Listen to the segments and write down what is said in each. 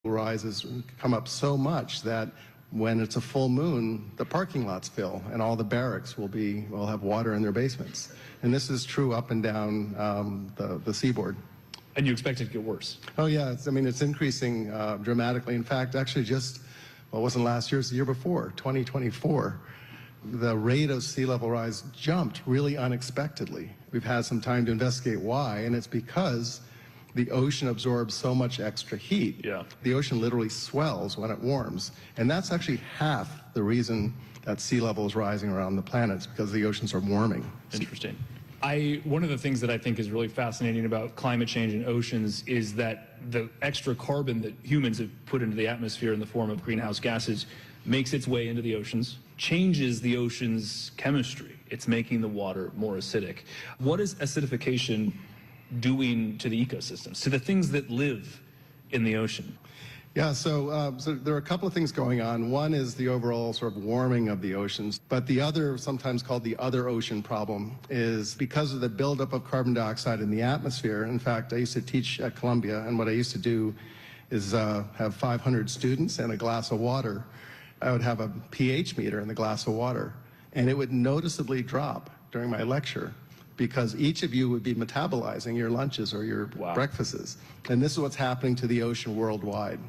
rises come up so much that when it's a full moon, the parking lots fill and all the barracks will have water in their basements. And this is true up and down the seaboard. And you expect it to get worse? Oh yeah, it's increasing dramatically. In fact, actually it wasn't last year, it was the year before, 2024. The rate of sea level rise jumped really unexpectedly. We've had some time to investigate why, and it's because the ocean absorbs so much extra heat. Yeah. The ocean literally swells when it warms. And that's actually half the reason that sea level is rising around the planet. It's because the oceans are warming. Interesting. One of the things that I think is really fascinating about climate change and oceans is that the extra carbon that humans have put into the atmosphere in the form of greenhouse gases makes its way into the oceans, changes the ocean's chemistry. It's making the water more acidic. What is acidification doing to the ecosystems, to the things that live in the ocean? Yeah, so there are a couple of things going on. One is the overall sort of warming of the oceans, but the other, sometimes called the other ocean problem, is because of the buildup of carbon dioxide in the atmosphere. In fact, I used to teach at Columbia, and what I used to do is have 500 students and a glass of water. I would have a pH meter in the glass of water, and it would noticeably drop during my lecture because each of you would be metabolizing your lunches or your breakfasts. And this is what's happening to the ocean worldwide.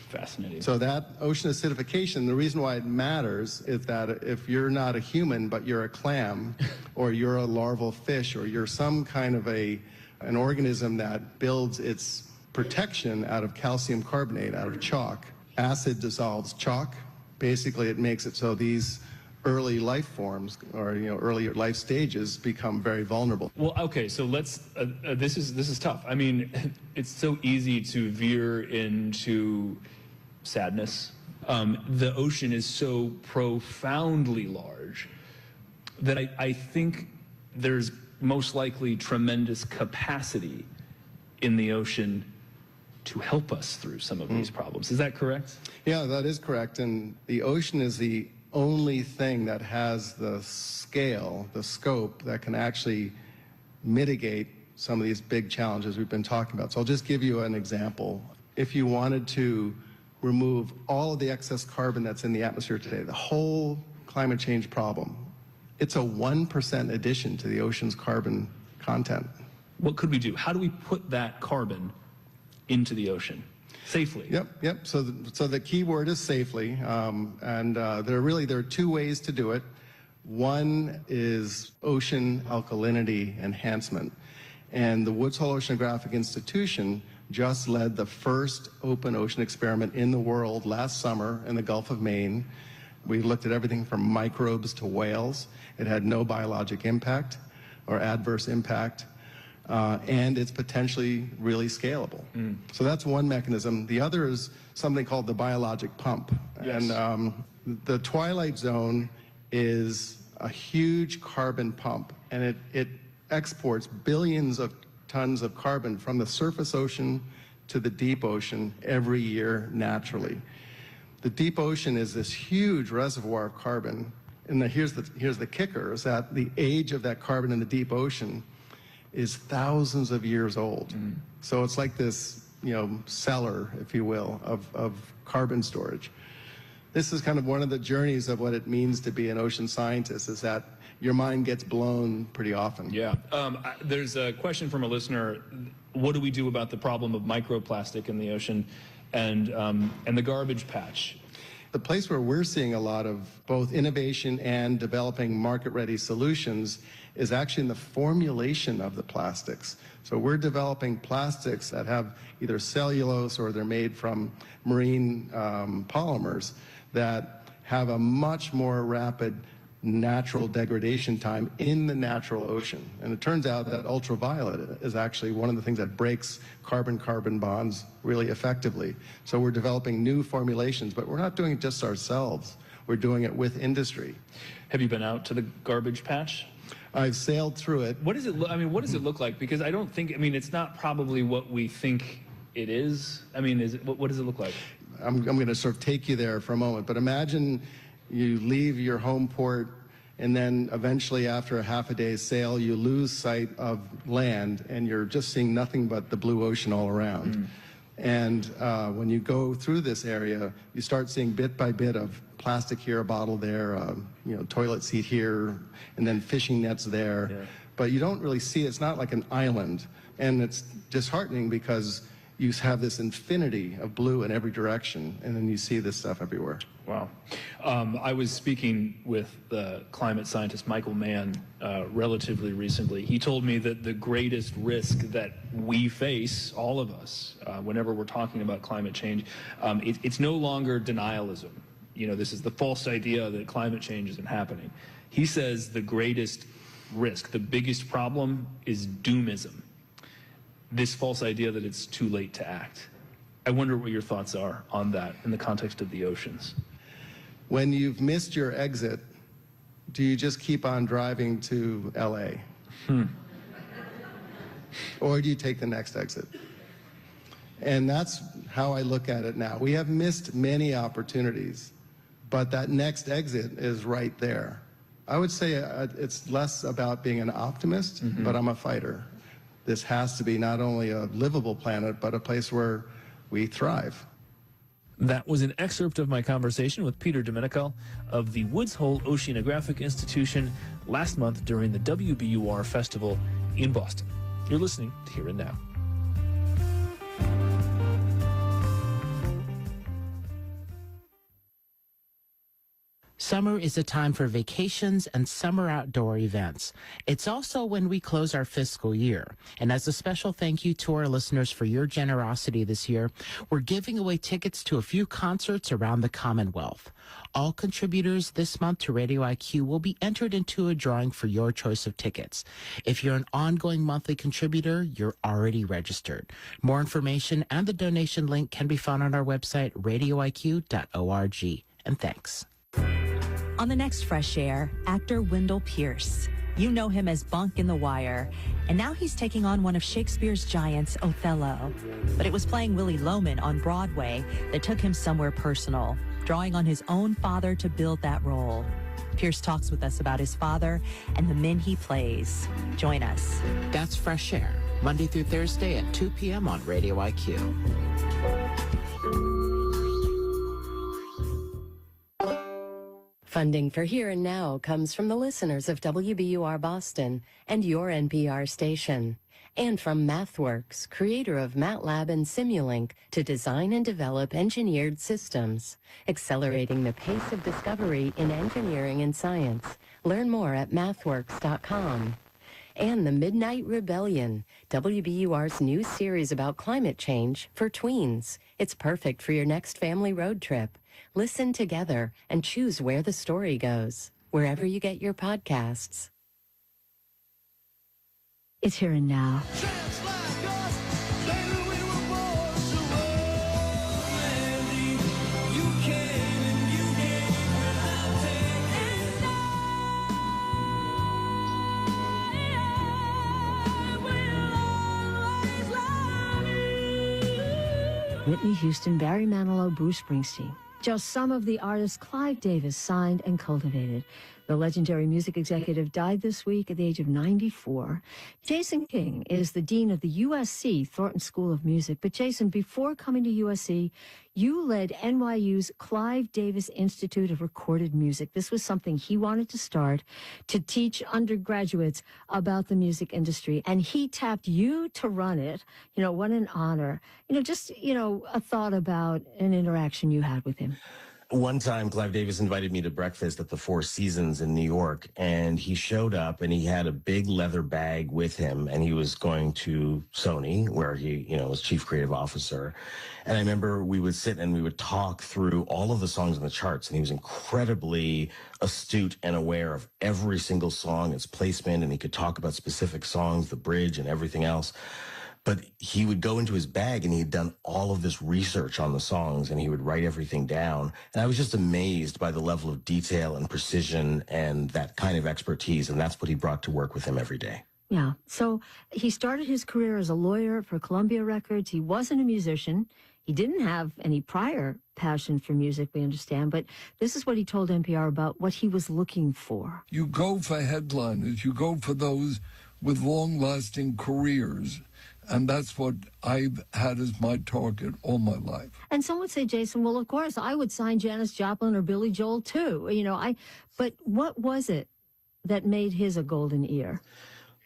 Fascinating. So that ocean acidification, the reason why it matters is that if you're not a human, but you're a clam, or you're a larval fish, or you're some kind of an organism that builds its protection out of calcium carbonate, out of chalk, acid dissolves chalk. Basically, it makes it so these early life forms or early life stages become very vulnerable. Well, okay, so let's this is tough. I mean, it's so easy to veer into sadness. The ocean is so profoundly large that I think there's most likely tremendous capacity in the ocean to help us through some of these problems. Is that correct? Yeah, that is correct. And the ocean is the only thing that has the scale, the scope, that can actually mitigate some of these big challenges we've been talking about. So I'll just give you an example. If you wanted to remove all of the excess carbon that's in the atmosphere today, the whole climate change problem, it's a 1% addition to the ocean's carbon content. What could we do? How do we put that carbon into the ocean safely? Yep. So the key word is safely, and there are two ways to do it. One is ocean alkalinity enhancement, and the Woods Hole Oceanographic Institution just led the first open ocean experiment in the world last summer in the Gulf of Maine. We looked at everything from microbes to whales. It had no biologic impact or adverse impact. And it's potentially really scalable. So that's one mechanism. The other is something called the biologic pump. Yes. And the twilight zone is a huge carbon pump, and it exports billions of tons of carbon from the surface ocean to the deep ocean every year naturally. The deep ocean is this huge reservoir of carbon, and here's the kicker, is that the age of that carbon in the deep ocean is thousands of years old. So it's like this, cellar, if you will, of carbon storage. This is kind of one of the journeys of what it means to be an ocean scientist, is that your mind gets blown pretty often. Yeah. There's a question from a listener. What do we do about the problem of microplastic in the ocean and the garbage patch? The place where we're seeing a lot of both innovation and developing market-ready solutions is actually in the formulation of the plastics. So we're developing plastics that have either cellulose or they're made from marine polymers that have a much more rapid natural degradation time in the natural ocean. And it turns out that ultraviolet is actually one of the things that breaks carbon-carbon bonds really effectively. So we're developing new formulations, but we're not doing it just ourselves. We're doing it with industry. Have you been out to the garbage patch? I've sailed through it. What does it look like? Because I don't think, it's not probably what we think it is. What does it look like? I'm going to sort of take you there for a moment, but imagine you leave your home port, and then eventually after a half a day's sail, you lose sight of land, and you're just seeing nothing but the blue ocean all around. And when you go through this area, you start seeing bit by bit of plastic here, a bottle there, toilet seat here, and then fishing nets there. Yeah. But you don't really see it. It's not like an island. And it's disheartening because you have this infinity of blue in every direction, and then you see this stuff everywhere. Wow. I was speaking with the climate scientist Michael Mann relatively recently. He told me that the greatest risk that we face, all of us, whenever we're talking about climate change, it's no longer denialism. This is the false idea that climate change isn't happening. He says the greatest risk, the biggest problem is doomism. This false idea that it's too late to act. I wonder what your thoughts are on that in the context of the oceans. When you've missed your exit, do you just keep on driving to LA? Or do you take the next exit? And that's how I look at it now. We have missed many opportunities, but that next exit is right there. I would say it's less about being an optimist, but I'm a fighter. This has to be not only a livable planet, but a place where we thrive. That was an excerpt of my conversation with Peter Domenico of the Woods Hole Oceanographic Institution last month during the WBUR Festival in Boston. You're listening to Here and Now. Summer is a time for vacations and summer outdoor events. It's also when we close our fiscal year. And as a special thank you to our listeners for your generosity this year, we're giving away tickets to a few concerts around the Commonwealth. All contributors this month to Radio IQ will be entered into a drawing for your choice of tickets. If you're an ongoing monthly contributor, you're already registered. More information and the donation link can be found on our website, radioiq.org. And thanks. On the next Fresh Air, actor Wendell Pierce. You know him as Bunk in The Wire, and now he's taking on one of Shakespeare's giants, Othello. But it was playing Willie Loman on Broadway that took him somewhere personal, drawing on his own father to build that role. Pierce talks with us about his father and the men he plays. Join us. That's Fresh Air, Monday through Thursday at 2 p.m. on Radio IQ. Funding for Here and Now comes from the listeners of WBUR Boston and your NPR station, and from MathWorks, creator of MATLAB and Simulink, to design and develop engineered systems, accelerating the pace of discovery in engineering and science. Learn more at mathworks.com. And The Midnight Rebellion, WBUR's new series about climate change for tweens. It's perfect for your next family road trip. Listen together and choose where the story goes, wherever you get your podcasts. It's Here and Now. Whitney Houston, Barry Manilow, Bruce Springsteen. Just some of the artists Clive Davis signed and cultivated. The legendary music executive died this week at the age of 94. Jason King is the dean of the USC Thornton School of Music. But Jason, before coming to USC, you led NYU's Clive Davis Institute of Recorded Music. This was something he wanted to start to teach undergraduates about the music industry. And he tapped you to run it. What an honor. A thought about an interaction you had with him. One time, Clive Davis invited me to breakfast at the Four Seasons in New York, and he showed up and he had a big leather bag with him, and he was going to Sony, where he, was chief creative officer. And I remember we would sit and we would talk through all of the songs on the charts, and he was incredibly astute and aware of every single song, its placement, and he could talk about specific songs, the bridge and everything else. But he would go into his bag and he had done all of this research on the songs and he would write everything down. And I was just amazed by the level of detail and precision and that kind of expertise. And that's what he brought to work with him every day. Yeah. So he started his career as a lawyer for Columbia Records. He wasn't a musician. He didn't have any prior passion for music, we understand. But this is what he told NPR about what he was looking for. You go for headliners. You go for those with long-lasting careers. And that's what I've had as my target all my life. And some would say, Jason, well, of course, I would sign Janis Joplin or Billy Joel too. But what was it that made his a golden ear?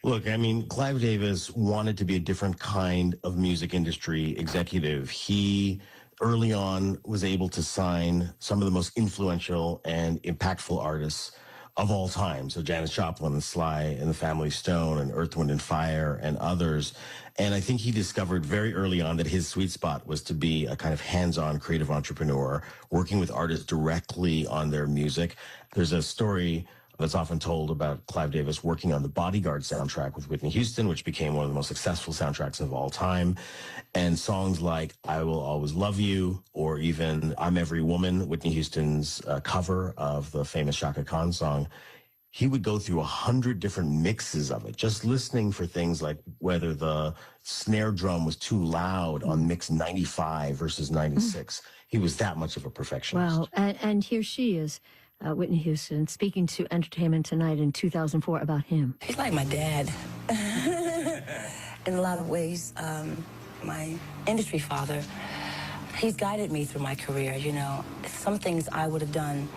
Look, I mean, Clive Davis wanted to be a different kind of music industry executive. He early on was able to sign some of the most influential and impactful artists of all time. So Janis Joplin and Sly and the Family Stone and Earth, Wind and Fire and others. And I think he discovered very early on that his sweet spot was to be a kind of hands-on creative entrepreneur, working with artists directly on their music. There's a story that's often told about Clive Davis working on the Bodyguard soundtrack with Whitney Houston, which became one of the most successful soundtracks of all time. And songs like I Will Always Love You, or even I'm Every Woman, Whitney Houston's cover of the famous Shaka Khan song, he would go through 100 different mixes of it, just listening for things like whether the snare drum was too loud on mix 95 versus 96. He was that much of a perfectionist. Wow. And here she is, Whitney Houston, speaking to Entertainment Tonight in 2004 about him. He's like my dad. In a lot of ways, my industry father. He's guided me through my career, Some things I would have done,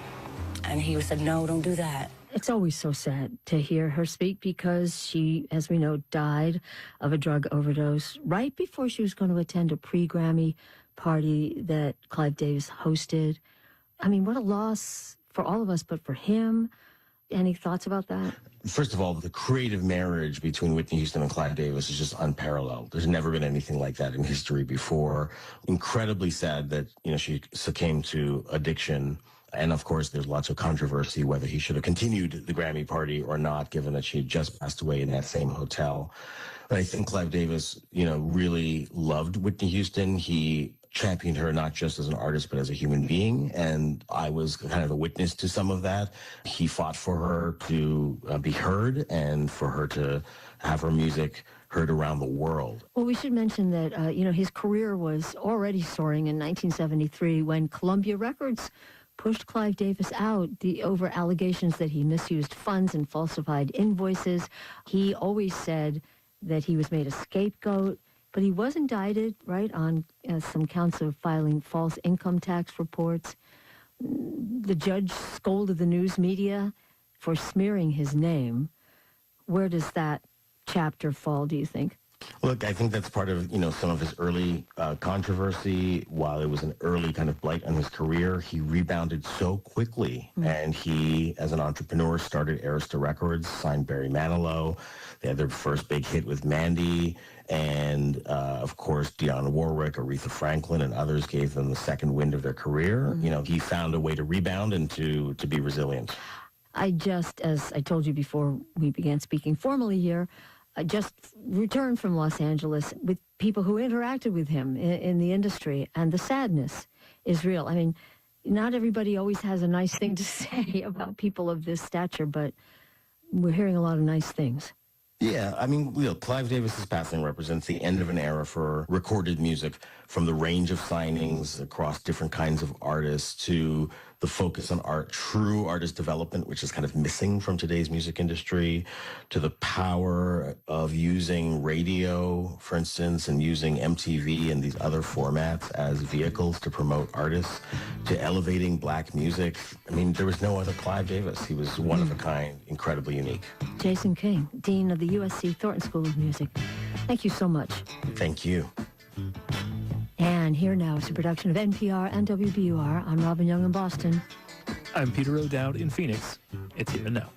and he said, no, don't do that. It's always so sad to hear her speak because she, as we know, died of a drug overdose right before she was going to attend a pre-Grammy party that Clive Davis hosted. I mean, what a loss for all of us, but for him. Any thoughts about that? First of all, the creative marriage between Whitney Houston and Clive Davis is just unparalleled. There's never been anything like that in history before. Incredibly sad that, she succumbed to addiction. And of course, there's lots of controversy whether he should have continued the Grammy party or not, given that she had just passed away in that same hotel. But I think Clive Davis, really loved Whitney Houston. He championed her not just as an artist, but as a human being. And I was kind of a witness to some of that. He fought for her to be heard and for her to have her music heard around the world. Well, we should mention that, his career was already soaring in 1973 when Columbia Records pushed Clive Davis out over allegations that he misused funds and falsified invoices. He always said that he was made a scapegoat, but he was indicted, right, on some counts of filing false income tax reports. The judge scolded the news media for smearing his name. Where does that chapter fall, do you think? Look, I think that's part of, some of his early controversy. While it was an early kind of blight on his career, he rebounded so quickly. And he, as an entrepreneur, started Arista Records, signed Barry Manilow. They had their first big hit with Mandy. And, of course, Dionne Warwick, Aretha Franklin, and others gave them the second wind of their career. He found a way to rebound and to be resilient. I just, as I told you before we began speaking formally here, I just returned from Los Angeles with people who interacted with him in the industry, and the sadness is real. I mean, not everybody always has a nice thing to say about people of this stature, but we're hearing a lot of nice things. Yeah, I mean, Clive Davis's passing represents the end of an era for recorded music, from the range of signings across different kinds of artists to the focus on true artist development, which is kind of missing from today's music industry, to the power of using radio, for instance, and using MTV and these other formats as vehicles to promote artists, to elevating black music. I mean, there was no other Clive Davis. He was one of a kind, incredibly unique. Jason King, Dean of the USC Thornton School of Music. Thank you so much. Thank you. And here now is a production of NPR and WBUR. I'm Robin Young in Boston. I'm Peter O'Dowd in Phoenix. It's Here and Now.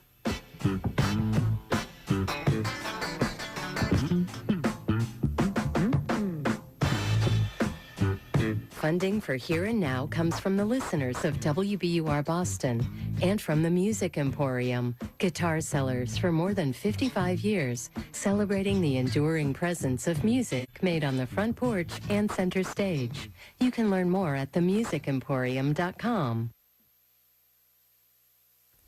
Funding for Here and Now comes from the listeners of WBUR Boston and from the Music Emporium, guitar sellers for more than 55 years, celebrating the enduring presence of music made on the front porch and center stage. You can learn more at themusicemporium.com.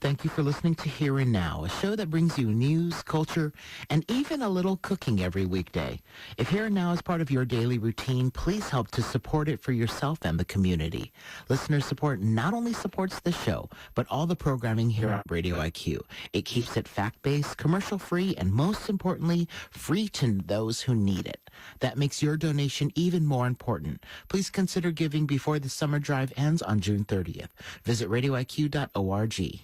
Thank you for listening to Here and Now, a show that brings you news, culture, and even a little cooking every weekday. If Here and Now is part of your daily routine, please help to support it for yourself and the community. Listener support not only supports the show, but all the programming here at Radio IQ. It keeps it fact-based, commercial-free, and most importantly, free to those who need it. That makes your donation even more important. Please consider giving before the summer drive ends on June 30th. Visit radioiq.org.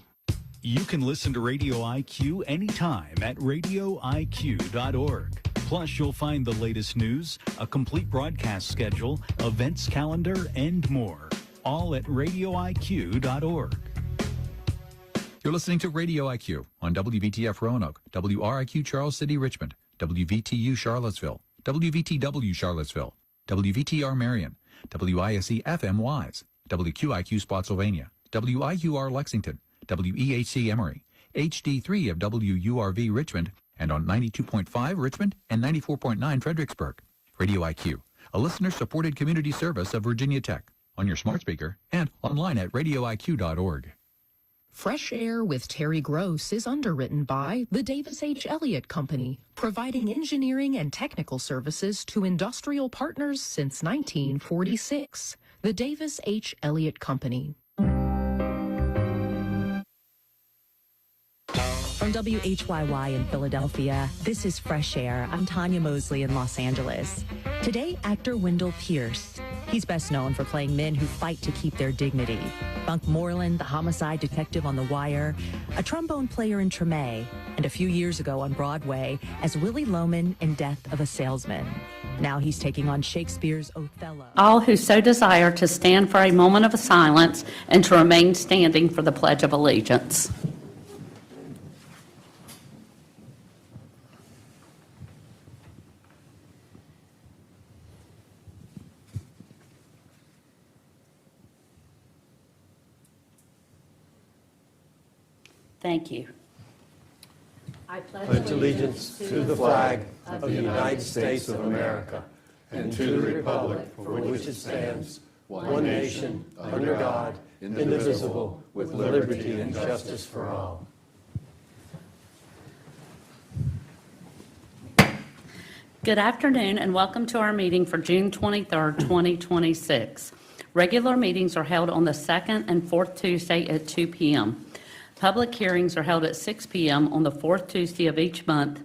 You can listen to Radio IQ anytime at radioiq.org. Plus, you'll find the latest news, a complete broadcast schedule, events calendar, and more. All at radioiq.org. You're listening to Radio IQ on WVTF Roanoke, WRIQ Charles City Richmond, WVTU Charlottesville, WVTW Charlottesville, WVTR Marion, WISE FM Wise, WQIQ Spotsylvania, WIUR Lexington, WEHC Emory, HD3 of WURV Richmond, and on 92.5 Richmond and 94.9 Fredericksburg. Radio IQ, a listener-supported community service of Virginia Tech, on your smart speaker and online at radioiq.org. Fresh Air with Terry Gross is underwritten by the Davis H. Elliott Company, providing engineering and technical services to industrial partners since 1946. The Davis H. Elliott Company. From WHYY in Philadelphia, this is Fresh Air. I'm Tanya Mosley in Los Angeles. Today, actor Wendell Pierce. He's best known for playing men who fight to keep their dignity. Bunk Moreland, the homicide detective on The Wire, a trombone player in Treme, and a few years ago on Broadway as Willie Loman in Death of a Salesman. Now he's taking on Shakespeare's Othello. All who so desire to stand for a moment of silence and to remain standing for the Pledge of Allegiance. Thank you. I pledge allegiance to the flag of the United States of America and to the republic for which it stands, one nation, under God, indivisible, with liberty and justice for all. Good afternoon and welcome to our meeting for June 23rd, 2026. Regular meetings are held on the second and fourth Tuesday at 2 p.m. Public hearings are held at 6 p.m. on the fourth Tuesday of each month.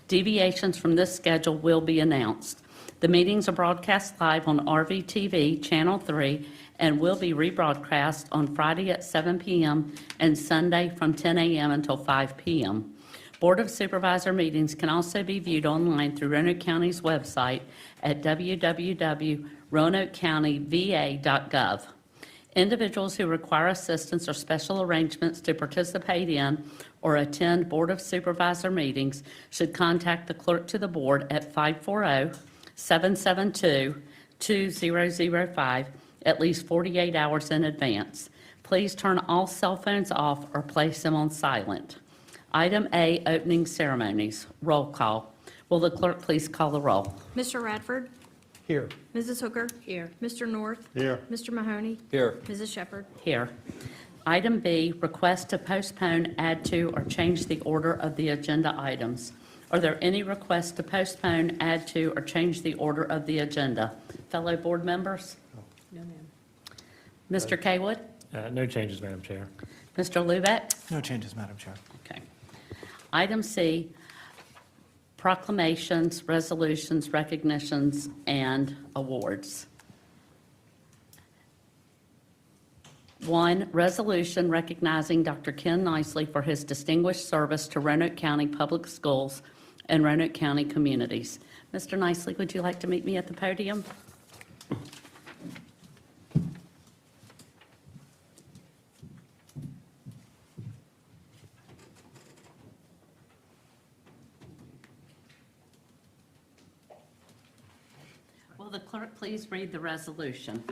Deviations from this schedule will be announced. The meetings are broadcast live on RVTV Channel 3 and will be rebroadcast on Friday at 7 p.m. and Sunday from 10 a.m. until 5 p.m. Board of Supervisor meetings can also be viewed online through Roanoke County's website at www.roanokecountyva.gov. Individuals who require assistance or special arrangements to participate in or attend Board of Supervisor meetings should contact the clerk to the board at 540-772-2005 at least 48 hours in advance. Please turn all cell phones off or place them on silent. Item A, opening ceremonies. Roll call. Will the clerk please call the roll? Mr. Radford? Here. Mrs. Hooker? Here. Mr. North? Here. Mr. Mahoney? Here. Mrs. Shepherd? Here. Item B, request to postpone, add to, or change the order of the agenda items. Are there any requests to postpone, add to, or change the order of the agenda? Fellow board members? No, ma'am. Mr. Kaywood? No changes, Madam Chair. Mr. Lubeck? No changes, Madam Chair. Okay. Item C, proclamations, resolutions, recognitions, and awards. 1, resolution recognizing Dr. Ken Nicely for his distinguished service to Roanoke County Public Schools and Roanoke County communities. Mr. Nicely, would you like to meet me at the podium? Will the clerk please read the resolution?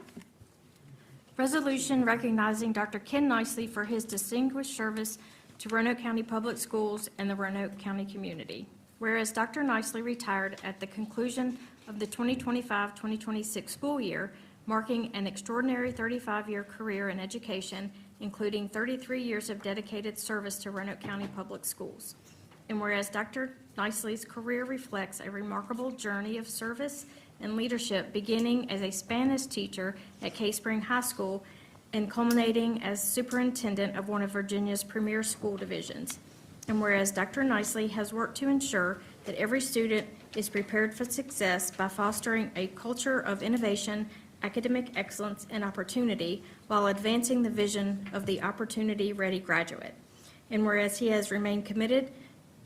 Resolution recognizing Dr. Ken Nicely for his distinguished service to Roanoke County Public Schools and the Roanoke County community. Whereas Dr. Nicely retired at the conclusion of the 2025-2026 school year, marking an extraordinary 35-year career in education including 33 years of dedicated service to Roanoke County Public Schools. And whereas Dr. Nicely's career reflects a remarkable journey of service and leadership, beginning as a Spanish teacher at Cave Spring High School and culminating as superintendent of one of Virginia's premier school divisions. And whereas Dr. Nicely has worked to ensure that every student is prepared for success by fostering a culture of innovation, academic excellence, and opportunity while advancing the vision of the opportunity-ready graduate. And whereas he has remained committed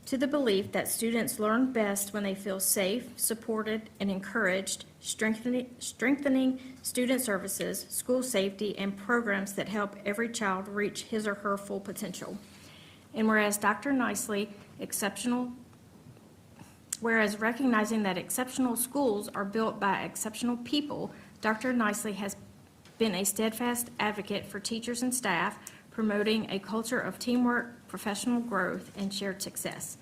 to the belief that students learn best when they feel safe, supported, and encouraged, strengthening student services, school safety, and programs that help every child reach his or her full potential. And whereas Dr. Nicely, whereas recognizing that exceptional schools are built by exceptional people, Dr. Nicely has been a steadfast advocate for teachers and staff, promoting a culture of teamwork, professional growth, and shared success.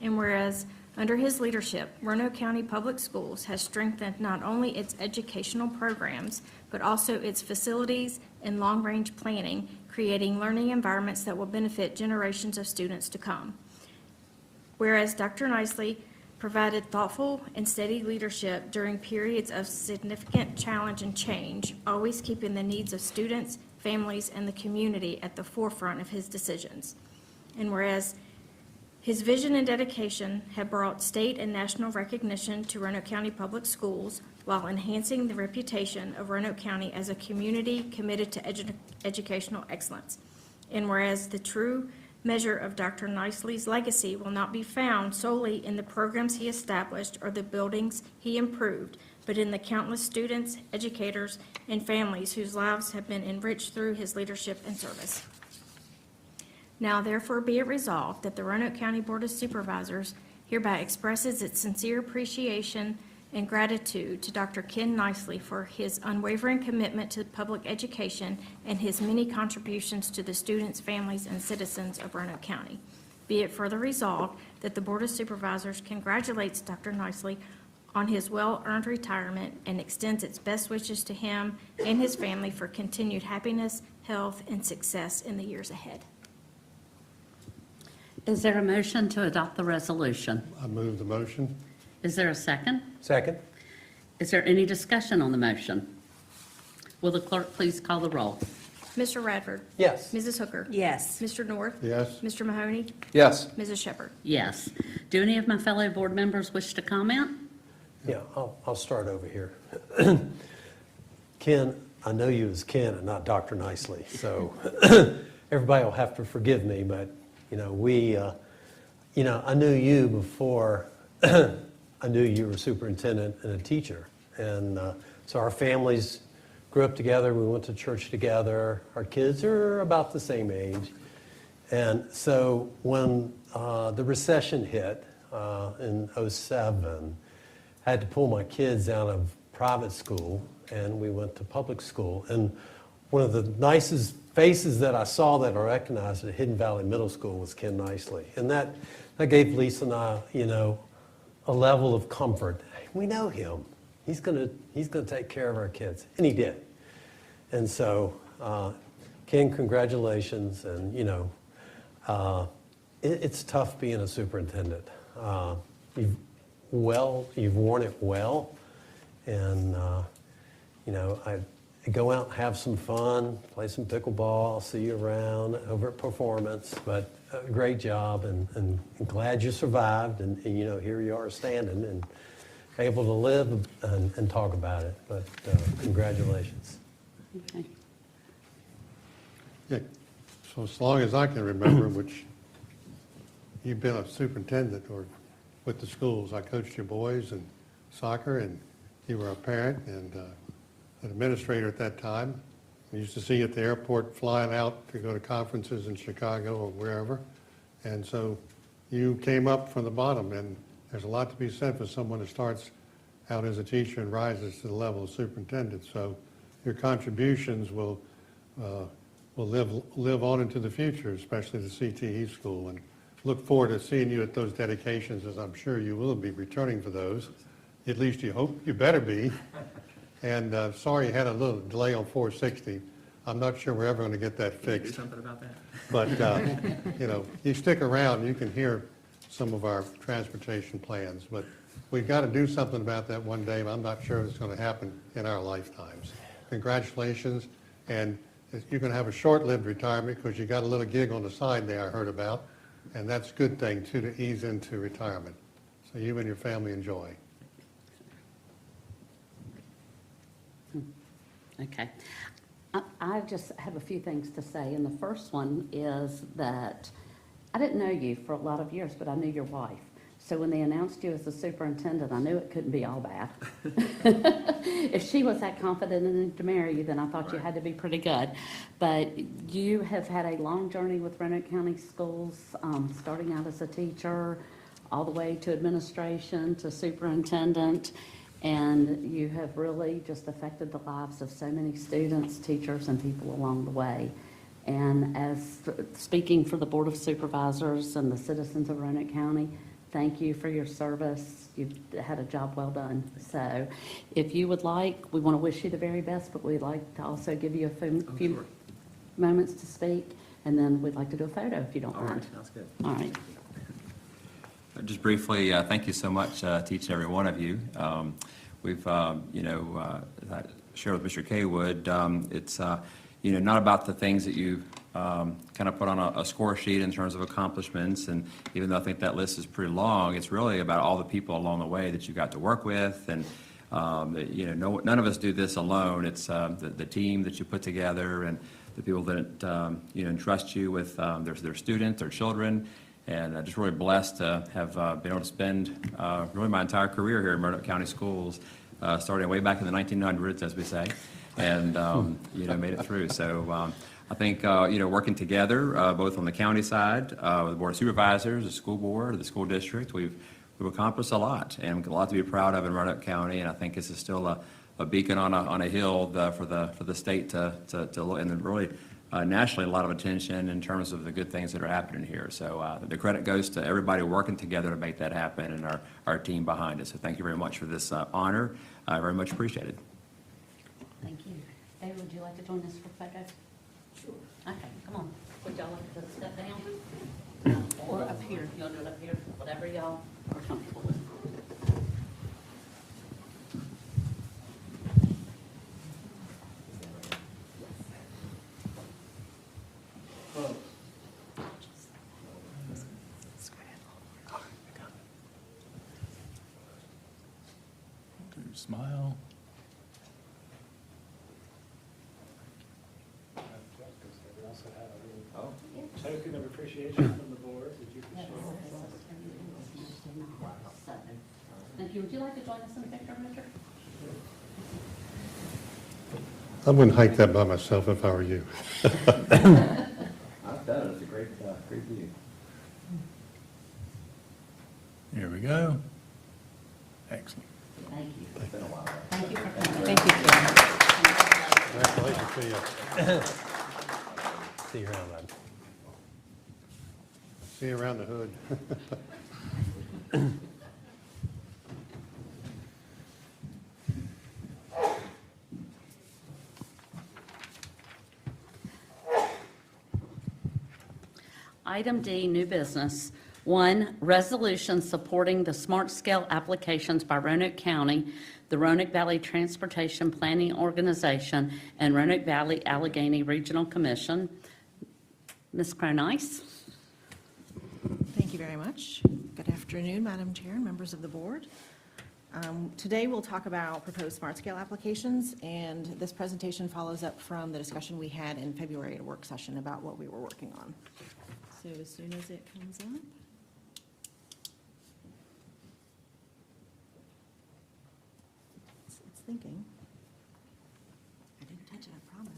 And whereas under his leadership, Roanoke County Public Schools has strengthened not only its educational programs, but also its facilities and long-range planning, creating learning environments that will benefit generations of students to come. Whereas Dr. Nicely provided thoughtful and steady leadership during periods of significant challenge and change, always keeping the needs of students, families, and the community at the forefront of his decisions. And whereas his vision and dedication have brought state and national recognition to Roanoke County Public Schools while enhancing the reputation of Roanoke County as a community committed to educational excellence. And whereas the true measure of Dr. Nicely's legacy will not be found solely in the programs he established or the buildings he improved, but in the countless students, educators, and families whose lives have been enriched through his leadership and service. Now therefore be it resolved that the Roanoke County Board of Supervisors hereby expresses its sincere appreciation and gratitude to Dr. Ken Nicely for his unwavering commitment to public education and his many contributions to the students, families, and citizens of Roanoke County. Be it further resolved that the Board of Supervisors congratulates Dr. Nicely on his well-earned retirement and extends its best wishes to him and his family for continued happiness, health, and success in the years ahead. Is there a motion to adopt the resolution? I move the motion. Is there a second? Second. Is there any discussion on the motion? Will the clerk please call the roll? Mr. Radford? Yes. Mrs. Hooker? Yes. Mr. North? Yes. Mr. Mahoney? Yes. Mrs. Shepherd? Yes. Do any of my fellow board members wish to comment? Yeah, I'll start over here. Ken, I know you as Ken and not Dr. Nicely, so everybody will have to forgive me, but I knew you before I knew you were superintendent and a teacher. And so our families grew up together. We went to church together. Our kids are about the same age. And so when the recession hit in 2007, I had to pull my kids out of private school and we went to public school. And one of the nicest faces that I saw that I recognized at Hidden Valley Middle School was Ken Nicely. And that gave Lisa and I, a level of comfort. We know him. He's gonna take care of our kids. And he did. And so, Ken, congratulations. And, it's tough being a superintendent. You've worn it well. And, I go out and have some fun, play some pickleball. I'll see you around over at Performance. But great job, and glad you survived. And, here you are standing and able to live and talk about it. But congratulations. Okay. Yeah, so as long as I can remember, which you've been a superintendent or with the schools. I coached your boys in soccer, and you were a parent and an administrator at that time. I used to see you at the airport flying out to go to conferences in Chicago or wherever. And so you came up from the bottom, and there's a lot to be said for someone who starts out as a teacher and rises to the level of superintendent. So your contributions will live on into the future, especially the CTE school. And look forward to seeing you at those dedications, as I'm sure you will be returning for those. At least you hope, you better be. And sorry you had a little delay on 460. I'm not sure we're ever going to get that Can you do fixed. something about that? But, you stick around, you can hear some of our transportation plans. But we've got to do something about that one day, but I'm not sure it's going to happen in our lifetimes. Congratulations, and you're going to have a short-lived retirement because you got a little gig on the side there I heard about, and that's a good thing, too, to ease into retirement. So you and your family enjoy. Okay. I just have a few things to say, and the first one is that I didn't know you for a lot of years, but I knew your wife. So when they announced you as the superintendent, I knew it couldn't be all bad. If she was that confident to marry you, then I thought you had to be pretty good. But you have had a long journey with Roanoke County Schools, starting out as a teacher, all the way to administration, to superintendent. And you have really just affected the lives of so many students, teachers, and people along the way. And as speaking for the Board of Supervisors and the citizens of Roanoke County, thank you for your service. You've had a job well done. So if you would like, we want to wish you the very best, but we'd like to also give you a few moments to speak. And then we'd like to do a photo if you don't mind. All right, sounds good. All right. Just briefly, thank you so much to each and every one of you. We've, as I shared with Mr. Kaywood, it's, not about the things that you kind of put on a score sheet in terms of accomplishments. And even though I think that list is pretty long, it's really about all the people along the way that you got to work with. And, none of us do this alone. It's the team that you put together and the people that, entrust you with their students, their children. And just really blessed to have been able to spend really my entire career here in Roanoke County Schools, starting way back in the 1900s, as we say, and made it through. So I think working together, both on the county side, with the Board of Supervisors, the school board, the school district, we've accomplished a lot, and a lot to be proud of in Roanoke County. And I think this is still a beacon on a hill for the state to look, and really. Nationally, a lot of attention in terms of the good things that are happening here. So the credit goes to everybody working together to make that happen, and our team behind it. So thank you very much for this honor. I very much appreciate it. Thank you. David, would you like to join us for a photo? Sure. Okay, come on. Would y'all like to step down? Or up here? You want to do it up here? Whatever y'all are comfortable with. Smile. Token of appreciation from the board. Did you share? Thank you. Would you like to join us in the picture, Richard? I wouldn't hike that by myself if I were you. I've done it. It's a great view. Here we go. Excellent. Thank you. It's been a while. Thank you for coming. Thank you, Congratulations to you. See you around, bud. See you around the hood. Item D, new business. 1, resolution supporting the smart scale applications by Roanoke County, the Roanoke Valley Transportation Planning Organization, and Roanoke Valley Allegheny Regional Commission. Ms. Cronice? Thank you very much. Good afternoon, Madam Chair and members of the board. Today we'll talk about proposed smart scale applications, and this presentation follows up from the discussion we had in February at a work session about what we were working on. So as soon as it comes up. It's thinking. I didn't touch it, I promise.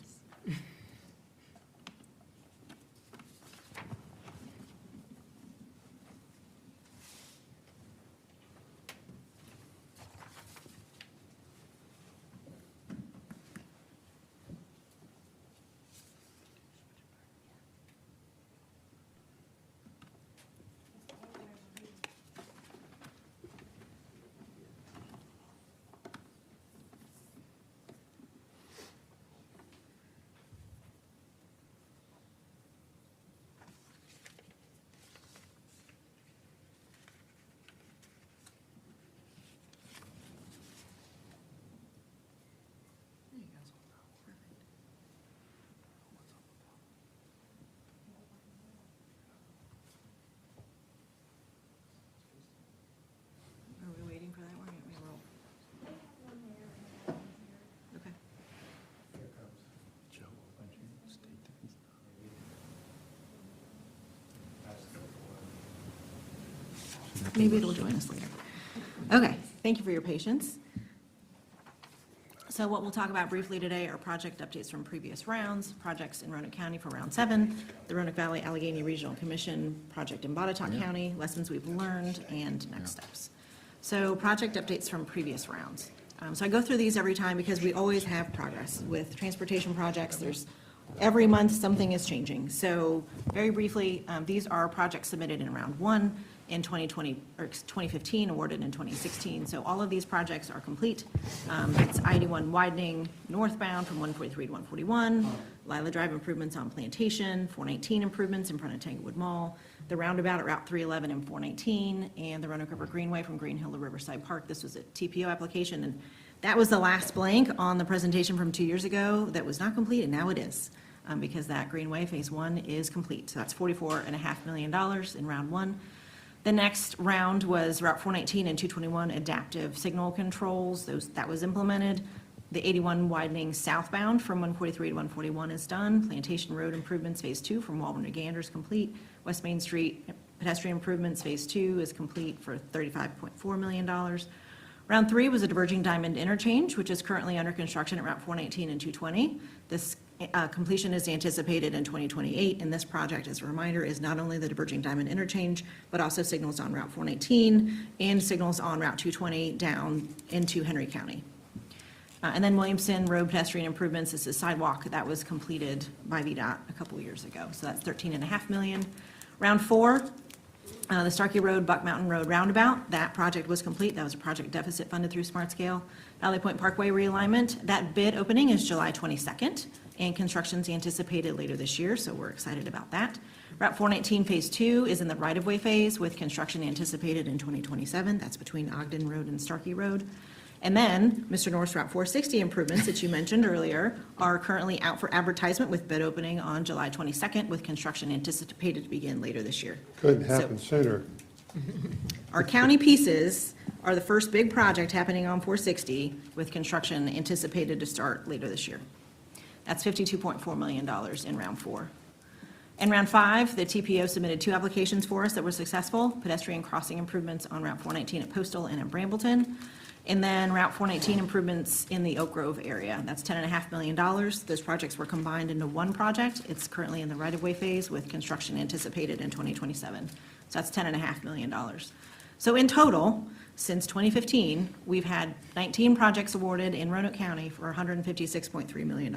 Maybe it'll join us later. Okay, thank you for your patience. So what we'll talk about briefly today are project updates from previous rounds, projects in Roanoke County for round 7, the Roanoke Valley Allegheny Regional Commission project in Botetourt County, lessons we've learned, and next steps. So project updates from previous rounds. So I go through these every time because we always have progress. With transportation projects, there's every month something is changing. So very briefly, these are projects submitted in round 1 in 2020 or 2015, awarded in 2016. So all of these projects are complete. It's I-81 widening northbound from 143 to 141, Lila Drive improvements on Plantation, 419 improvements in front of Tanglewood Mall, the roundabout at Route 311 and 419, and the Roanoke River Greenway from Green Hill to Riverside Park. This was a TPO application, and that was the last blank on the presentation from 2 years ago that was not complete, and now it is, because that Greenway Phase 1 is complete. So that's $44.5 million in round 1. The next round was Route 419 and 221 adaptive signal controls. That was implemented. The 81 widening southbound from 143 to 141 is done. Plantation Road improvements Phase 2 from Walburn to Gander is complete. West Main Street pedestrian improvements Phase 2 is complete for $35.4 million. Round 3 was a diverging diamond interchange, which is currently under construction at Route 419 and 220. This completion is anticipated in 2028, and this project, as a reminder, is not only the diverging diamond interchange, but also signals on Route 419 and signals on Route 220 down into Henry County. And then Williamson Road pedestrian improvements, this is sidewalk that was completed by VDOT a couple years ago, so that's $13.5 million. Round 4, the Starkey Road, Buck Mountain Road roundabout, that project was complete. That was a project deficit funded through Smart Scale. Valley Point Parkway realignment, that bid opening is July 22nd, and construction's anticipated later this year, so we're excited about that. Route 419 Phase 2 is in the right-of-way phase with construction anticipated in 2027. That's between Ogden Road and Starkey Road. And then Mr. North's Route 460 improvements that you mentioned earlier are currently out for advertisement with bid opening on July 22nd with construction anticipated to begin later this year. Couldn't happen sooner. Our county pieces are the first big project happening on 460 with construction anticipated to start later this year. That's $52.4 million in round 4. In round 5, the TPO submitted 2 applications for us that were successful, pedestrian crossing improvements on Route 419 at Postal and at Brambleton, and then Route 419 improvements in the Oak Grove area. That's $10.5 million. Those projects were combined into one project. It's currently in the right-of-way phase with construction anticipated in 2027. So that's $10.5 million. So in total, since 2015, we've had 19 projects awarded in Roanoke County for $156.3 million.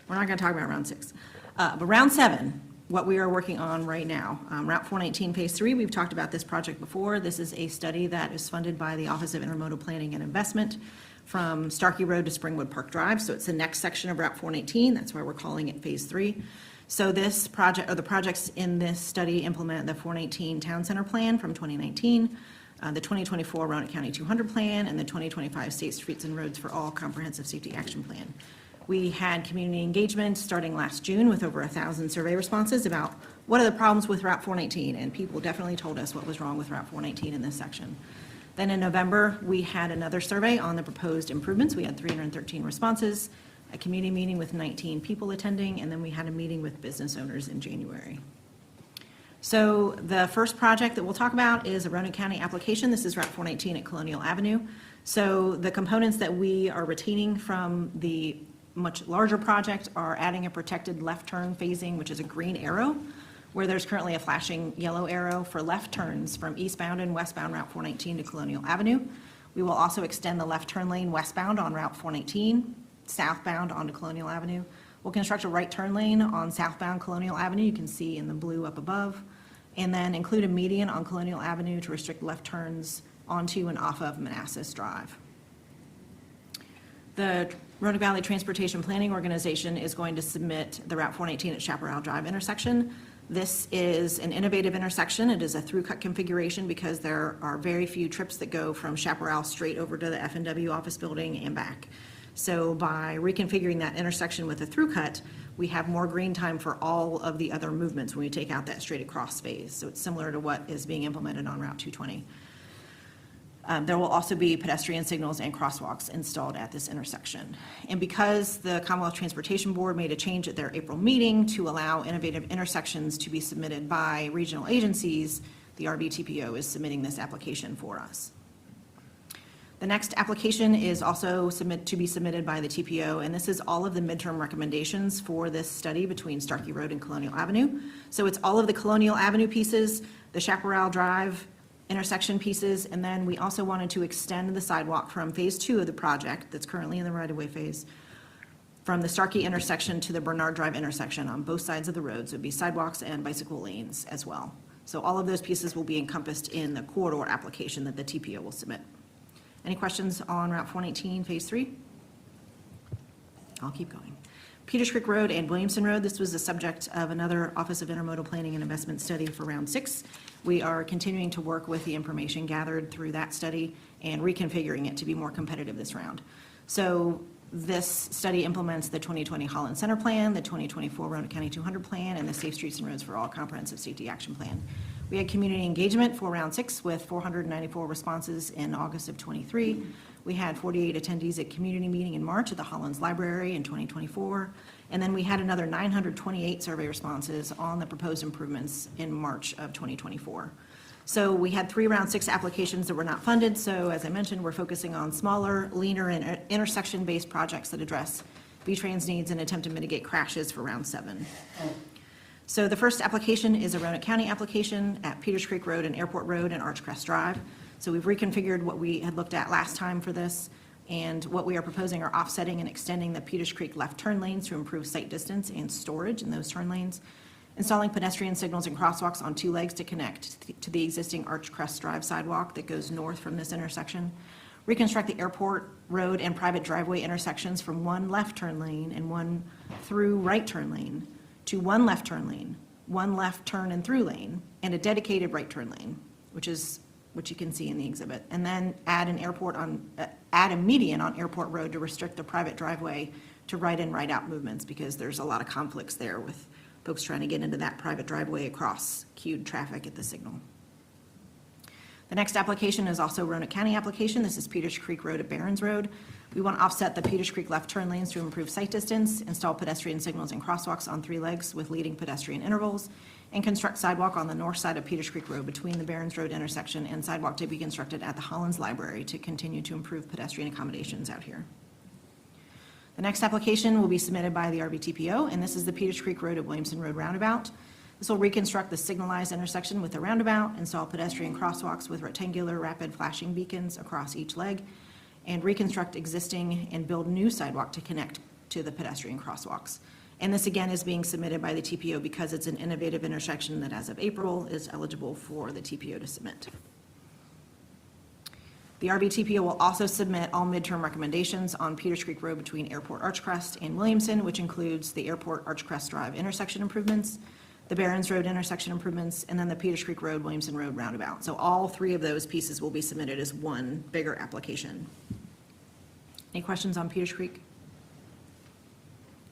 We're not going to talk about round 6. But round 7, what we are working on right now, Route 419 Phase 3, we've talked about this project before. This is a study that is funded by the Office of Intermodal Planning and Investment from Starkey Road to Springwood Park Drive. So it's the next section of Route 419. That's why we're calling it Phase 3. So this project, or the projects in this study, implement the 419 Town Center Plan from 2019, the 2024 Roanoke County 200 Plan, and the 2025 State Streets and Roads for All Comprehensive Safety Action Plan. We had community engagement starting last June with over 1,000 survey responses about what are the problems with Route 419, and people definitely told us what was wrong with Route 419 in this section. Then in November, we had another survey on the proposed improvements. We had 313 responses, a community meeting with 19 people attending, and then we had a meeting with business owners in January. So the first project that we'll talk about is a Roanoke County application. This is Route 419 at Colonial Avenue. So the components that we are retaining from the much larger project are adding a protected left turn phasing, which is a green arrow, where there's currently a flashing yellow arrow for left turns from eastbound and westbound Route 419 to Colonial Avenue. We will also extend the left turn lane westbound on Route 419, southbound onto Colonial Avenue. We'll construct a right turn lane on southbound Colonial Avenue, you can see in the blue up above, and then include a median on Colonial Avenue to restrict left turns onto and off of Manassas Drive. The Roanoke Valley Transportation Planning Organization is going to submit the Route 419 at Chaparral Drive intersection. This is an innovative intersection. It is a through-cut configuration because there are very few trips that go from Chaparral straight over to the F&W office building and back. So by reconfiguring that intersection with a through-cut, we have more green time for all of the other movements when we take out that straight across phase. So it's similar to what is being implemented on Route 220. There will also be pedestrian signals and crosswalks installed at this intersection. And because the Commonwealth Transportation Board made a change at their April meeting to allow innovative intersections to be submitted by regional agencies, the RVTPO is submitting this application for us. The next application is also to be submitted by the TPO, and this is all of the midterm recommendations for this study between Starkey Road and Colonial Avenue. So it's all of the Colonial Avenue pieces, the Chaparral Drive intersection pieces, and then we also wanted to extend the sidewalk from phase 2 of the project that's currently in the right-of-way phase from the Starkey intersection to the Bernard Drive intersection on both sides of the road. So it'd be sidewalks and bicycle lanes as well. So all of those pieces will be encompassed in the corridor application that the TPO will submit. Any questions on Route 118, Phase 3? I'll keep going. Peters Creek Road and Williamson Road, this was the subject of another Office of Intermodal Planning and Investment study for Round 6. We are continuing to work with the information gathered through that study and reconfiguring it to be more competitive this round. So this study implements the 2020 Holland Center Plan, the 2024 Roanoke County 200 Plan, and the Safe Streets and Roads for All Comprehensive Safety Action Plan. We had community engagement for Round 6 with 494 responses in August of 23. We had 48 attendees at community meeting in March at the Hollins Library in 2024. And then we had another 928 survey responses on the proposed improvements in March of 2024. So we had 3 Round 6 applications that were not funded. So as I mentioned, we're focusing on smaller, leaner, and intersection-based projects that address V-Trans needs and attempt to mitigate crashes for Round 7. So the first application is a Roanoke County application at Peters Creek Road and Airport Road and Archcrest Drive. So we've reconfigured what we had looked at last time for this, and what we are proposing are offsetting and extending the Peters Creek left turn lanes to improve sight distance and storage in those turn lanes, installing pedestrian signals and crosswalks on 2 legs to connect to the existing Archcrest Drive sidewalk that goes north from this intersection, reconstruct the Airport Road and private driveway intersections from 1 left turn lane and 1 through right turn lane to 1 left turn lane, 1 left turn and through lane, and a dedicated right turn lane, which is what you can see in the exhibit. And then add a median on Airport Road to restrict the private driveway to right in, right out movements, because there's a lot of conflicts there with folks trying to get into that private driveway across queued traffic at the signal. The next application is also a Roanoke County application. This is Peters Creek Road at Barron's Road. We want to offset the Peters Creek left turn lanes to improve sight distance, install pedestrian signals and crosswalks on 3 legs with leading pedestrian intervals, and construct sidewalk on the north side of Peters Creek Road between the Barron's Road intersection and sidewalk to be constructed at the Hollins Library to continue to improve pedestrian accommodations out here. The next application will be submitted by the RVTPO, and this is the Peters Creek Road at Williamson Road roundabout. This will reconstruct the signalized intersection with the roundabout, install pedestrian crosswalks with rectangular rapid flashing beacons across each leg, and reconstruct existing and build new sidewalk to connect to the pedestrian crosswalks. And this again is being submitted by the TPO because it's an innovative intersection that as of April is eligible for the TPO to submit. The RVTPO will also submit all midterm recommendations on Peters Creek Road between Airport Archcrest and Williamson, which includes the Airport Archcrest Drive intersection improvements, the Barron's Road intersection improvements, and then the Peters Creek Road, Williamson Road roundabout. So all 3 of those pieces will be submitted as one bigger application. Any questions on Peters Creek?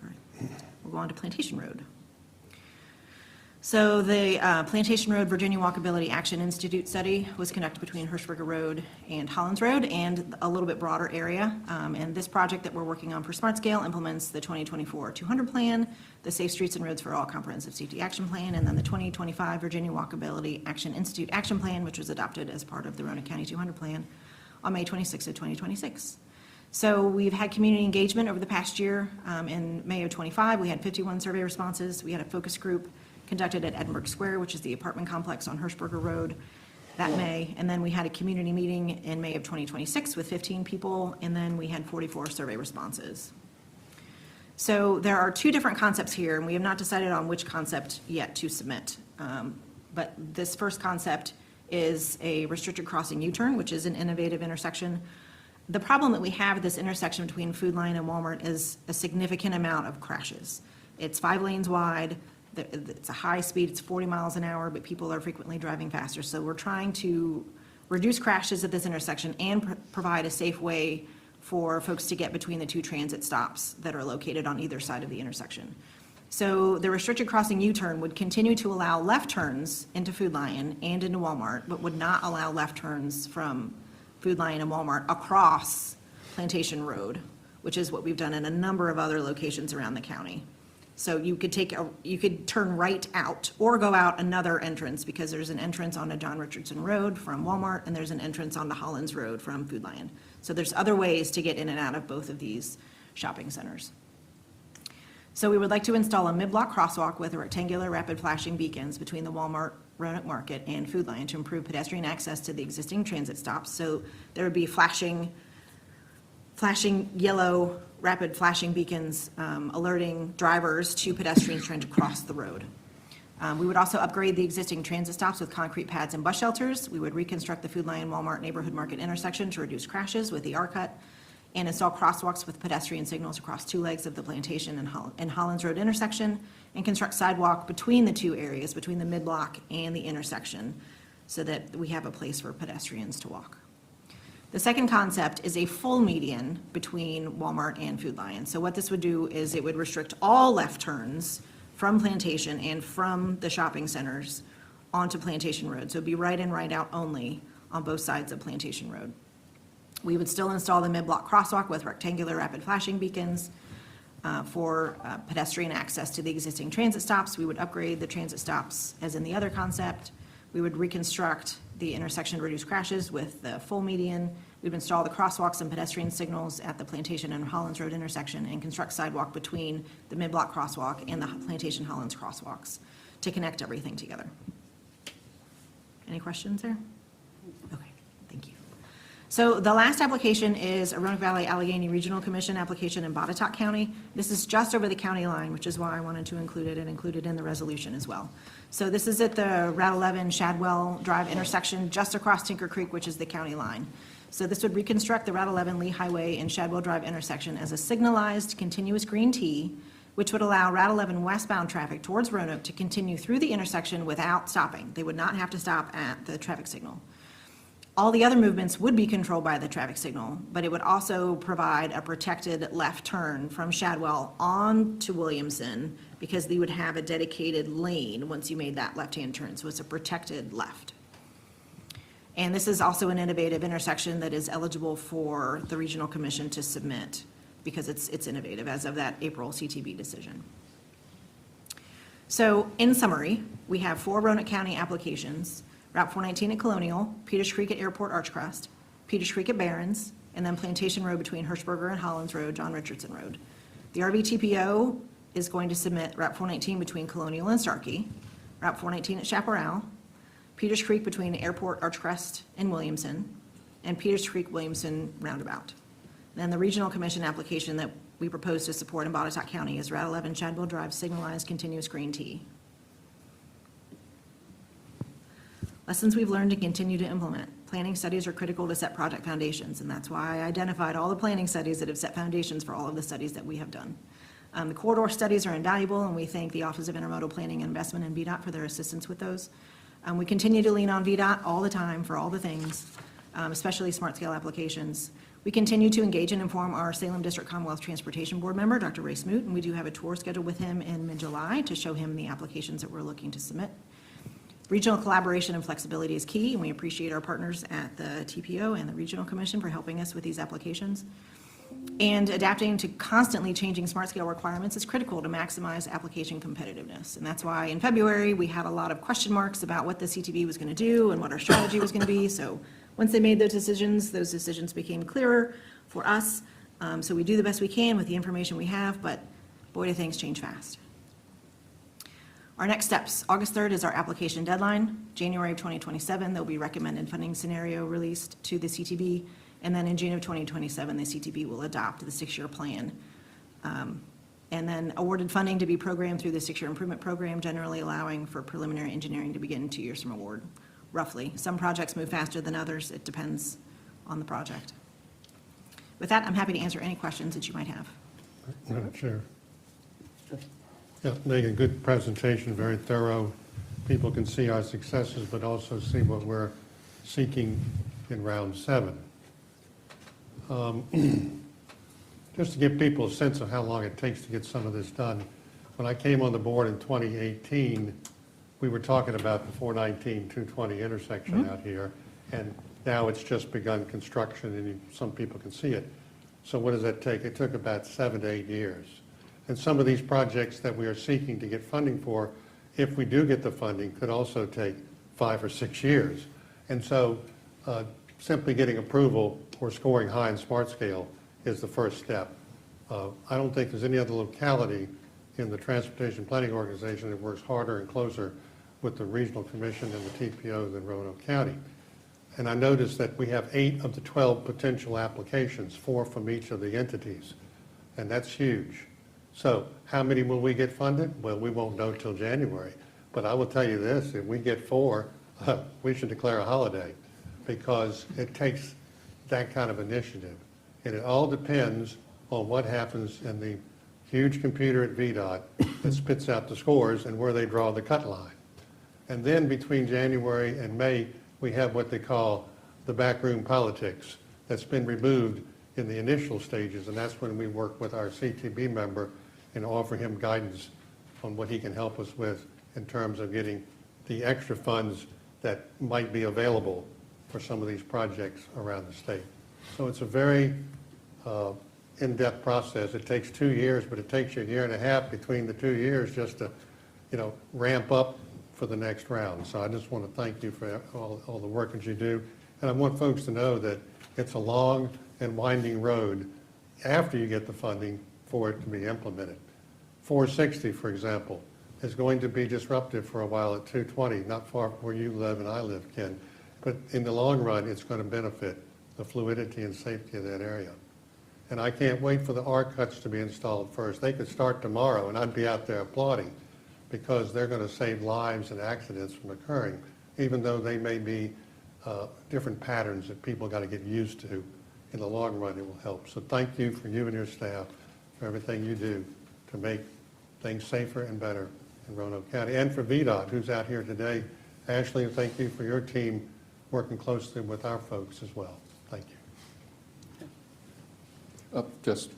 All right, we'll go on to Plantation Road. So the Plantation Road Virginia Walkability Action Institute study was conducted between Hirschberger Road and Hollins Road and a little bit broader area. And this project that we're working on for Smart Scale implements the 2024 200 Plan, the Safe Streets and Roads for All Comprehensive Safety Action Plan, and then the 2025 Virginia Walkability Action Institute Action Plan, which was adopted as part of the Roanoke County 200 Plan on May 26 of 2026. So we've had community engagement over the past year. In May of 25, we had 51 survey responses. We had a focus group conducted at Edinburgh Square, which is the apartment complex on Hirschberger Road, that May. And then we had a community meeting in May of 2026 with 15 people, and then we had 44 survey responses. So there are 2 different concepts here, and we have not decided on which concept yet to submit. But this first concept is a restricted crossing U-turn, which is an innovative intersection. The problem that we have at this intersection between Food Lion and Walmart is a significant amount of crashes. It's 5 lanes wide. It's a high speed, it's 40 miles an hour, but people are frequently driving faster. So we're trying to reduce crashes at this intersection and provide a safe way for folks to get between the 2 transit stops that are located on either side of the intersection. So the restricted crossing U-turn would continue to allow left turns into Food Lion and into Walmart, but would not allow left turns from Food Lion and Walmart across Plantation Road, which is what we've done in a number of other locations around the county. So you could turn right out or go out another entrance, because there's an entrance onto John Richardson Road from Walmart, and there's an entrance onto Hollins Road from Food Lion. So there's other ways to get in and out of both of these shopping centers. So we would like to install a mid-block crosswalk with rectangular rapid flashing beacons between the Walmart Roanoke Market and Food Lion to improve pedestrian access to the existing transit stops. So there would be flashing yellow rapid flashing beacons alerting drivers to pedestrians trying to cross the road. We would also upgrade the existing transit stops with concrete pads and bus shelters. We would reconstruct the Food Lion Walmart Neighborhood Market intersection to reduce crashes with the R-cut, and install crosswalks with pedestrian signals across two legs of the Plantation and Hollins Road intersection, and construct sidewalk between the two areas, between the mid-block and the intersection, so that we have a place for pedestrians to walk. The second concept is a full median between Walmart and Food Lion. So what this would do is it would restrict all left turns from Plantation and from the shopping centers onto Plantation Road. So it'd be right in, right out only on both sides of Plantation Road. We would still install the mid-block crosswalk with rectangular rapid flashing beacons for pedestrian access to the existing transit stops. We would upgrade the transit stops as in the other concept. We would reconstruct the intersection to reduce crashes with the full median. We'd install the crosswalks and pedestrian signals at the Plantation and Hollins Road intersection, and construct sidewalk between the mid-block crosswalk and the Plantation Hollins crosswalks to connect everything together. Any questions there? Okay, thank you. So the last application is a Roanoke Valley Allegheny Regional Commission application in Botetourt County. This is just over the county line, which is why I wanted to include it and include it in the resolution as well. So this is at the Route 11 Shadwell Drive intersection, just across Tinker Creek, which is the county line. So this would reconstruct the Route 11 Lee Highway and Shadwell Drive intersection as a signalized continuous green T, which would allow Route 11 westbound traffic towards Roanoke to continue through the intersection without stopping. They would not have to stop at the traffic signal. All the other movements would be controlled by the traffic signal, but it would also provide a protected left turn from Shadwell on to Williamson, because they would have a dedicated lane once you made that left-hand turn. So it's a protected left. And this is also an innovative intersection that is eligible for the Regional Commission to submit, because it's innovative as of that April CTB decision. So in summary, we have 4 Roanoke County applications: Route 419 at Colonial, Peters Creek at Airport Archcrest, Peters Creek at Barron's, and then Plantation Road between Hirschberger and Hollins Road, John Richardson Road. The RVTPO is going to submit Route 419 between Colonial and Starkey, Route 419 at Chaparral, Peters Creek between Airport Archcrest and Williamson, and Peters Creek Williamson Roundabout. Then the Regional Commission application that we propose to support in Botetourt County is Route 11 Shadwell Drive signalized continuous green T. Lessons we've learned and continue to implement. Planning studies are critical to set project foundations, and that's why I identified all the planning studies that have set foundations for all of the studies that we have done. The corridor studies are invaluable, and we thank the Office of Intermodal Planning and Investment and VDOT for their assistance with those. We continue to lean on VDOT all the time for all the things, especially smart scale applications. We continue to engage and inform our Salem District Commonwealth Transportation Board member, Dr. Ray Smoot, and we do have a tour scheduled with him in mid-July to show him the applications that we're looking to submit. Regional collaboration and flexibility is key, and we appreciate our partners at the TPO and the Regional Commission for helping us with these applications. And adapting to constantly changing smart scale requirements is critical to maximize application competitiveness. And that's why in February, we had a lot of question marks about what the CTB was going to do and what our strategy was going to be. So once they made those decisions became clearer for us. So we do the best we can with the information we have, but boy, do things change fast. Our next steps: August 3rd is our application deadline. January of 2027, there'll be recommended funding scenario released to the CTB. And then in June of 2027, the CTB will adopt the 6-year plan. And then awarded funding to be programmed through the 6-year improvement program, generally allowing for preliminary engineering to begin 2 years from award, roughly. Some projects move faster than others. It depends on the project. With that, I'm happy to answer any questions that you might have. Madam Chair. Yeah, Megan, good presentation, very thorough. People can see our successes, but also see what we're seeking in round 7. Just to give people a sense of how long it takes to get some of this done, when I came on the board in 2018, we were talking about the 419-220 intersection out here, and now it's just begun construction, and some people can see it. So what does that take? It took about 7 to 8 years. And some of these projects that we are seeking to get funding for, if we do get the funding, could also take 5 or 6 years. And so simply getting approval or scoring high in smart scale is the first step. I don't think there's any other locality in the Transportation Planning Organization that works harder and closer with the Regional Commission and the TPO than Roanoke County. And I noticed that we have 8 of the 12 potential applications, 4 from each of the entities, and that's huge. So how many will we get funded? Well, we won't know till January, but I will tell you this, if we get 4, we should declare a holiday, because it takes that kind of initiative. And it all depends on what happens in the huge computer at VDOT that spits out the scores and where they draw the cut line. And then between January and May, we have what they call the backroom politics that's been removed in the initial stages, and that's when we work with our CTB member and offer him guidance on what he can help us with in terms of getting the extra funds that might be available for some of these projects around the state. So it's a very in-depth process. It takes 2 years, but it takes you 1.5 years between the 2 years just to, ramp up for the next round. So I just want to thank you for all the work that you do. And I want folks to know that it's a long and winding road after you get the funding for it to be implemented. 460, for example, is going to be disruptive for a while at 220, not far from where you live and I live, Ken. But in the long run, it's going to benefit the fluidity and safety of that area. And I can't wait for the R cuts to be installed first. They could start tomorrow, and I'd be out there applauding, because they're going to save lives and accidents from occurring, even though they may be different patterns that people got to get used to. In the long run, it will help. So thank you for you and your staff for everything you do to make things safer and better in Roanoke County. And for VDOT, who's out here today. Ashley, thank you for your team working closely with our folks as well. Thank you. Just,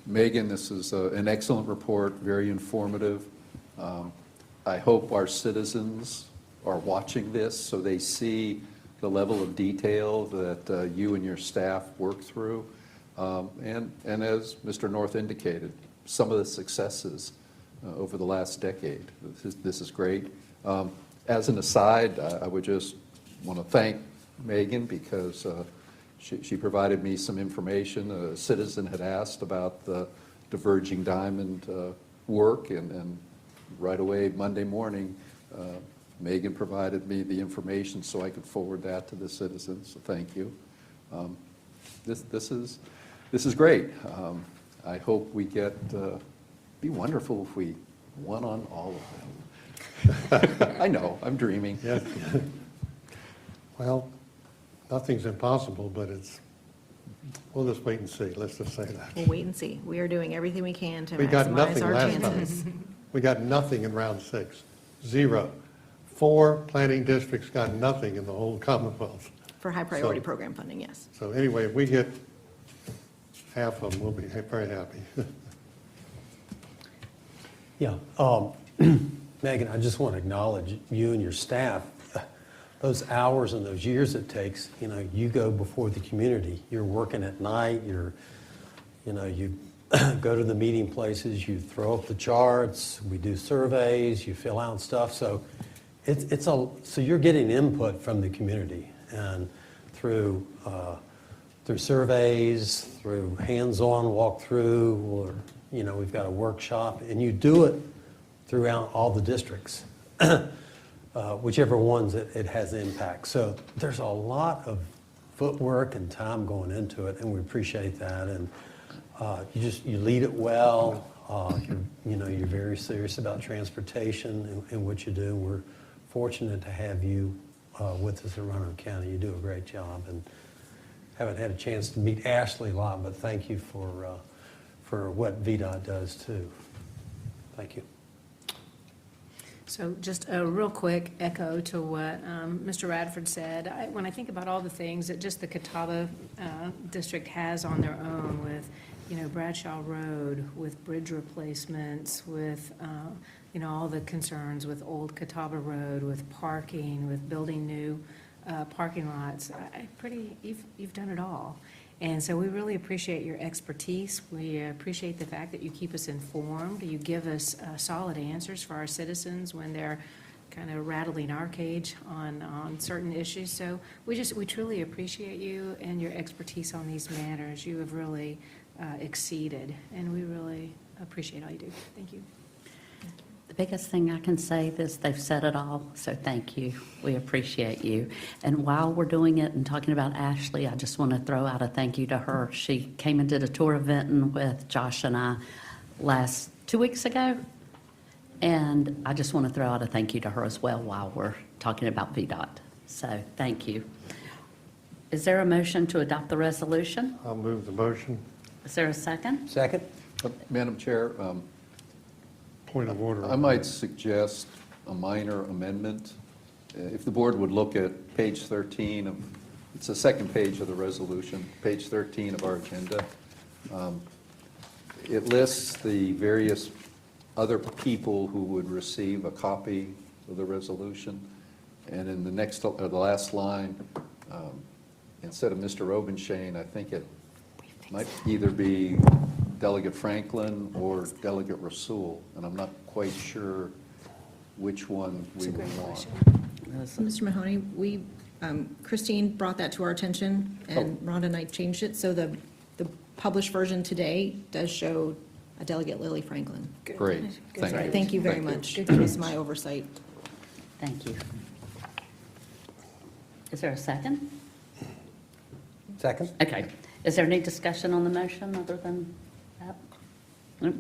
Megan, this is an excellent report, very informative. I hope our citizens are watching this so they see the level of detail that you and your staff work through. And as Mr. North indicated, some of the successes over the last decade. This is great. As an aside, I would just want to thank Megan, because she provided me some information. A citizen had asked about the diverging diamond work, and right away Monday morning, Megan provided me the information so I could forward that to the citizens. So thank you. This is great. I hope we get. Be wonderful if we won on all of them. I know, I'm dreaming. Yeah. Well, nothing's impossible, but we'll just wait and see. Let's just say that. We'll wait and see. We are doing everything we can to We got maximize nothing our last chances. time. We got nothing in round 6. 0. 4 planning districts got nothing in the whole Commonwealth. For high priority program funding, yes. So anyway, if we get half of them, we'll be very happy. Yeah. Megan, I just want to acknowledge you and your staff. Those hours and those years it takes, you go before the community. You're working at night, you go to the meeting places, you throw up the charts, we do surveys, you fill out stuff. So so you're getting input from the community, and through surveys, through hands-on walkthrough, or we've got a workshop, and you do it throughout all the districts, whichever ones it has impact. So there's a lot of footwork and time going into it, and we appreciate that. And you lead it well. You're very serious about transportation and what you do. We're fortunate to have you with us in Roanoke County. You do a great job, and haven't had a chance to meet Ashley a lot, but thank you for what VDOT does too. Thank you. So just a real quick echo to what Mr. Radford said. When I think about all the things that just the Catawba district has on their own with, Bradshaw Road, with bridge replacements, with, all the concerns with old Catawba Road, with parking, with building new parking lots, you've done it all. And so we really appreciate your expertise. We appreciate the fact that you keep us informed. You give us solid answers for our citizens when they're kind of rattling our cage on certain issues. So we truly appreciate you and your expertise on these matters. You have really exceeded, and we really appreciate all you do. Thank you. The biggest thing I can say is they've said it all, so thank you. We appreciate you. And while we're doing it and talking about Ashley, I just want to throw out a thank you to her. She came and did a tour of Vinton with Josh and I 2 weeks ago. And I just want to throw out a thank you to her as well while we're talking about VDOT. So thank you. Is there a motion to adopt the resolution? I'll move the motion. Is there a second? Second? Madam Chair, Point of order. I might suggest a minor amendment. If the board would look at page 13 of, it's the second page of the resolution, page 13 of our agenda. It lists the various other people who would receive a copy of the resolution. And in the last line, instead of Mr. Obenshain, I think it might either be Delegate Franklin or Delegate Rasul, and I'm not quite sure which one we would want. Mr. Mahoney, Christine brought that to our attention, and Rhonda and I changed it, so the published version today does show a Delegate Lily Franklin. Great, thank you. Thank you very much. It was my oversight. Thank you. Is there a second? Second? Okay. Is there any discussion on the motion other than that? No?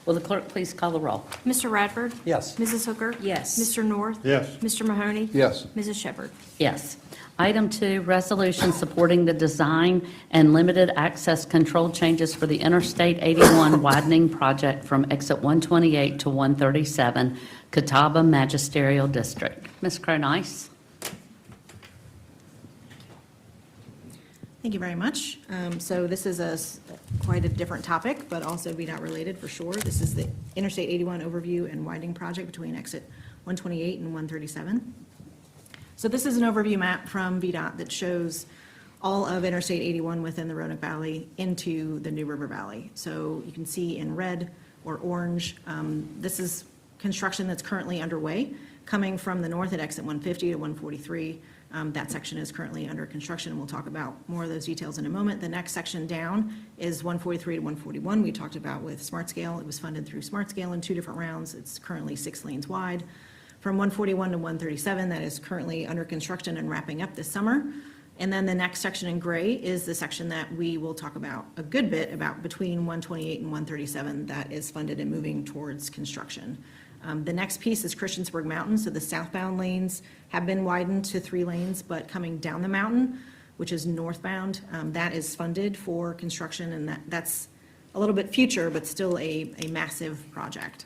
Will the clerk please call the roll? Mr. Radford? Yes. Mrs. Hooker? Yes. Mr. North? Yes. Mr. Mahoney? Yes. Mrs. Shepherd? Yes. Item 2, resolution supporting the design and limited access control changes for the Interstate 81 widening project from exit 128 to 137, Catawba Magisterial District. Ms. Cronice? Thank you very much. So this is quite a different topic, but also VDOT related for sure. This is the Interstate 81 overview and widening project between exit 128 and 137. So this is an overview map from VDOT that shows all of Interstate 81 within the Roanoke Valley into the New River Valley. So you can see in red or orange, this is construction that's currently underway, coming from the north at exit 150 to 143. That section is currently under construction, and we'll talk about more of those details in a moment. The next section down is 143 to 141. We talked about with Smart Scale. It was funded through Smart Scale in 2 different rounds. It's currently 6 lanes wide. From 141 to 137, that is currently under construction and wrapping up this summer. And then the next section in gray is the section that we will talk about a good bit about between 128 and 137 that is funded and moving towards construction. The next piece is Christiansburg Mountain, so the southbound lanes have been widened to 3 lanes, but coming down the mountain, which is northbound, that is funded for construction, and that's a little bit future, but still a massive project.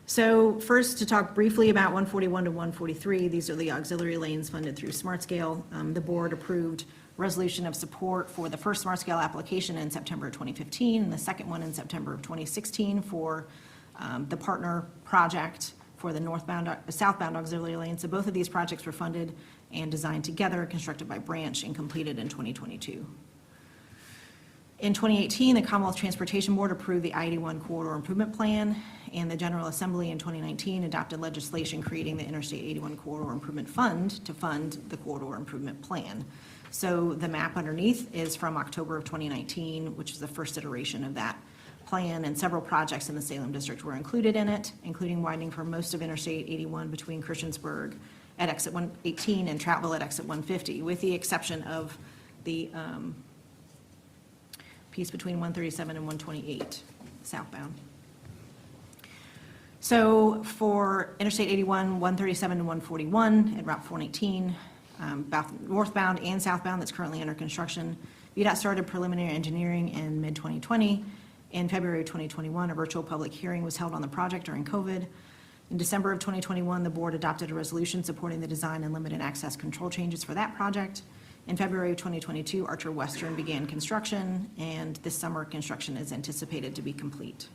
So first, to talk briefly about 141 to 143, these are the auxiliary lanes funded through Smart Scale. The board approved resolution of support for the first Smart Scale application in September of 2015, and the second one in September of 2016 for the partner project for the southbound auxiliary lane. So both of these projects were funded and designed together, constructed by Branch, and completed in 2022. In 2018, the Commonwealth Transportation Board approved the I-81 Corridor Improvement Plan, and the General Assembly in 2019 adopted legislation creating the Interstate 81 Corridor Improvement Fund to fund the Corridor Improvement Plan. So the map underneath is from October of 2019, which is the first iteration of that plan, and several projects in the Salem District were included in it, including widening for most of Interstate 81 between Christiansburg at exit 118 and Troutville at exit 150, with the exception of the piece between 137 and 128 southbound. So for Interstate 81, 137 to 141 at Route 418, both northbound and southbound, that's currently under construction. VDOT started preliminary engineering in mid-2020. In February of 2021, a virtual public hearing was held on the project during COVID. In December of 2021, the board adopted a resolution supporting the design and limited access control changes for that project. In February of 2022, Archer Western began construction, and this summer construction is anticipated to be complete.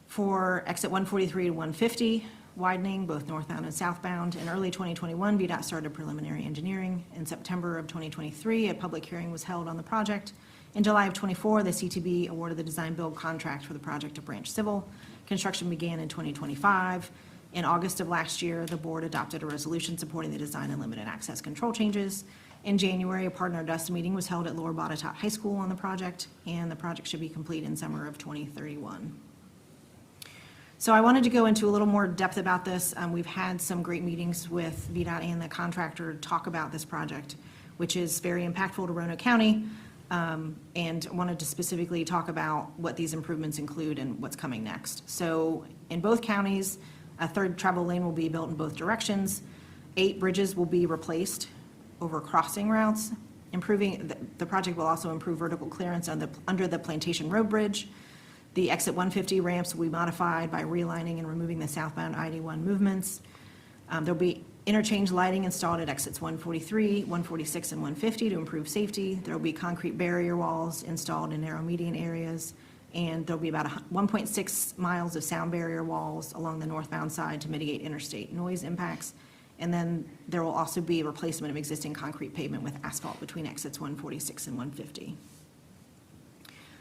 For exit 143 to 150, widening, both northbound and southbound. In early 2021, VDOT started preliminary engineering. In September of 2023, a public hearing was held on the project. In July of 24, the CTB awarded the design-build contract for the project to Branch Civil. Construction began in 2025. In August of last year, the board adopted a resolution supporting the design and limited access control changes. In January, a partner dust meeting was held at Lower Botetourt High School on the project, and the project should be complete in summer of 2031. So I wanted to go into a little more depth about this. We've had some great meetings with VDOT and the contractor to talk about this project, which is very impactful to Roanoke County, and wanted to specifically talk about what these improvements include and what's coming next. So in both counties, a third travel lane will be built in both directions. 8 bridges will be replaced over crossing routes. The project will also improve vertical clearance under the Plantation Road Bridge. The exit 150 ramps will be modified by realigning and removing the southbound I-81 movements. There'll be interchange lighting installed at exits 143, 146, and 150 to improve safety. There'll be concrete barrier walls installed in narrow median areas, and there'll be about 1.6 miles of sound barrier walls along the northbound side to mitigate interstate noise impacts. And then there will also be a replacement of existing concrete pavement with asphalt between exits 146 and 150.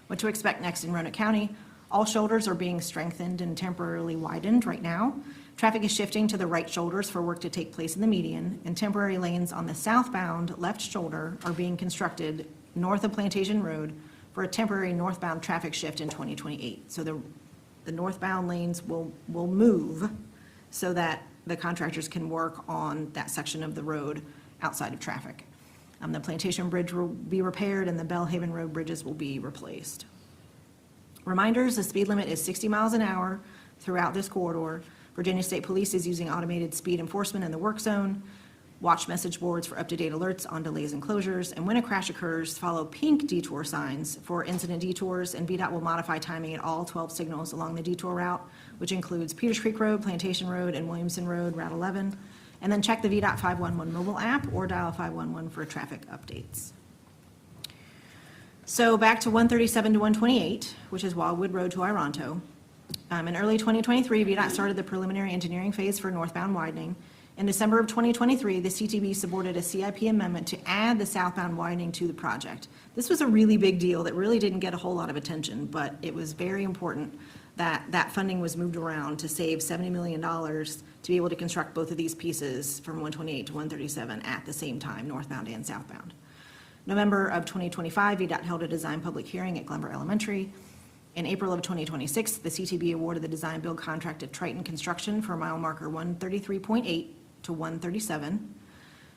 What to expect next in Roanoke County: all shoulders are being strengthened and temporarily widened right now. Traffic is shifting to the right shoulders for work to take place in the median, and temporary lanes on the southbound left shoulder are being constructed north of Plantation Road for a temporary northbound traffic shift in 2028. So the northbound lanes will move so that the contractors can work on that section of the road outside of traffic. The Plantation Bridge will be repaired and the Bellhaven Road bridges will be replaced. Reminders: the speed limit is 60 miles an hour throughout this corridor. Virginia State Police is using automated speed enforcement in the work zone. Watch message boards for up-to-date alerts on delays and closures. And when a crash occurs, follow pink detour signs for incident detours, and VDOT will modify timing at all 12 signals along the detour route, which includes Peters Creek Road, Plantation Road, and Williamson Road, Route 11. And then check the VDOT 511 mobile app or dial 511 for traffic updates. So back to 137 to 128, which is Wildwood Road to Ironto. In early 2023, VDOT started the preliminary engineering phase for northbound widening. In December of 2023, the CTB supported a CIP amendment to add the southbound widening to the project. This was a really big deal that really didn't get a whole lot of attention, but it was very important that that funding was moved around to save $70 million to be able to construct both of these pieces from 128 to 137 at the same time, northbound and southbound. November of 2025, VDOT held a design public hearing at Glenver Elementary. In April of 2026, the CTB awarded the design build contract to Triton Construction for mile marker 133.8 to 137.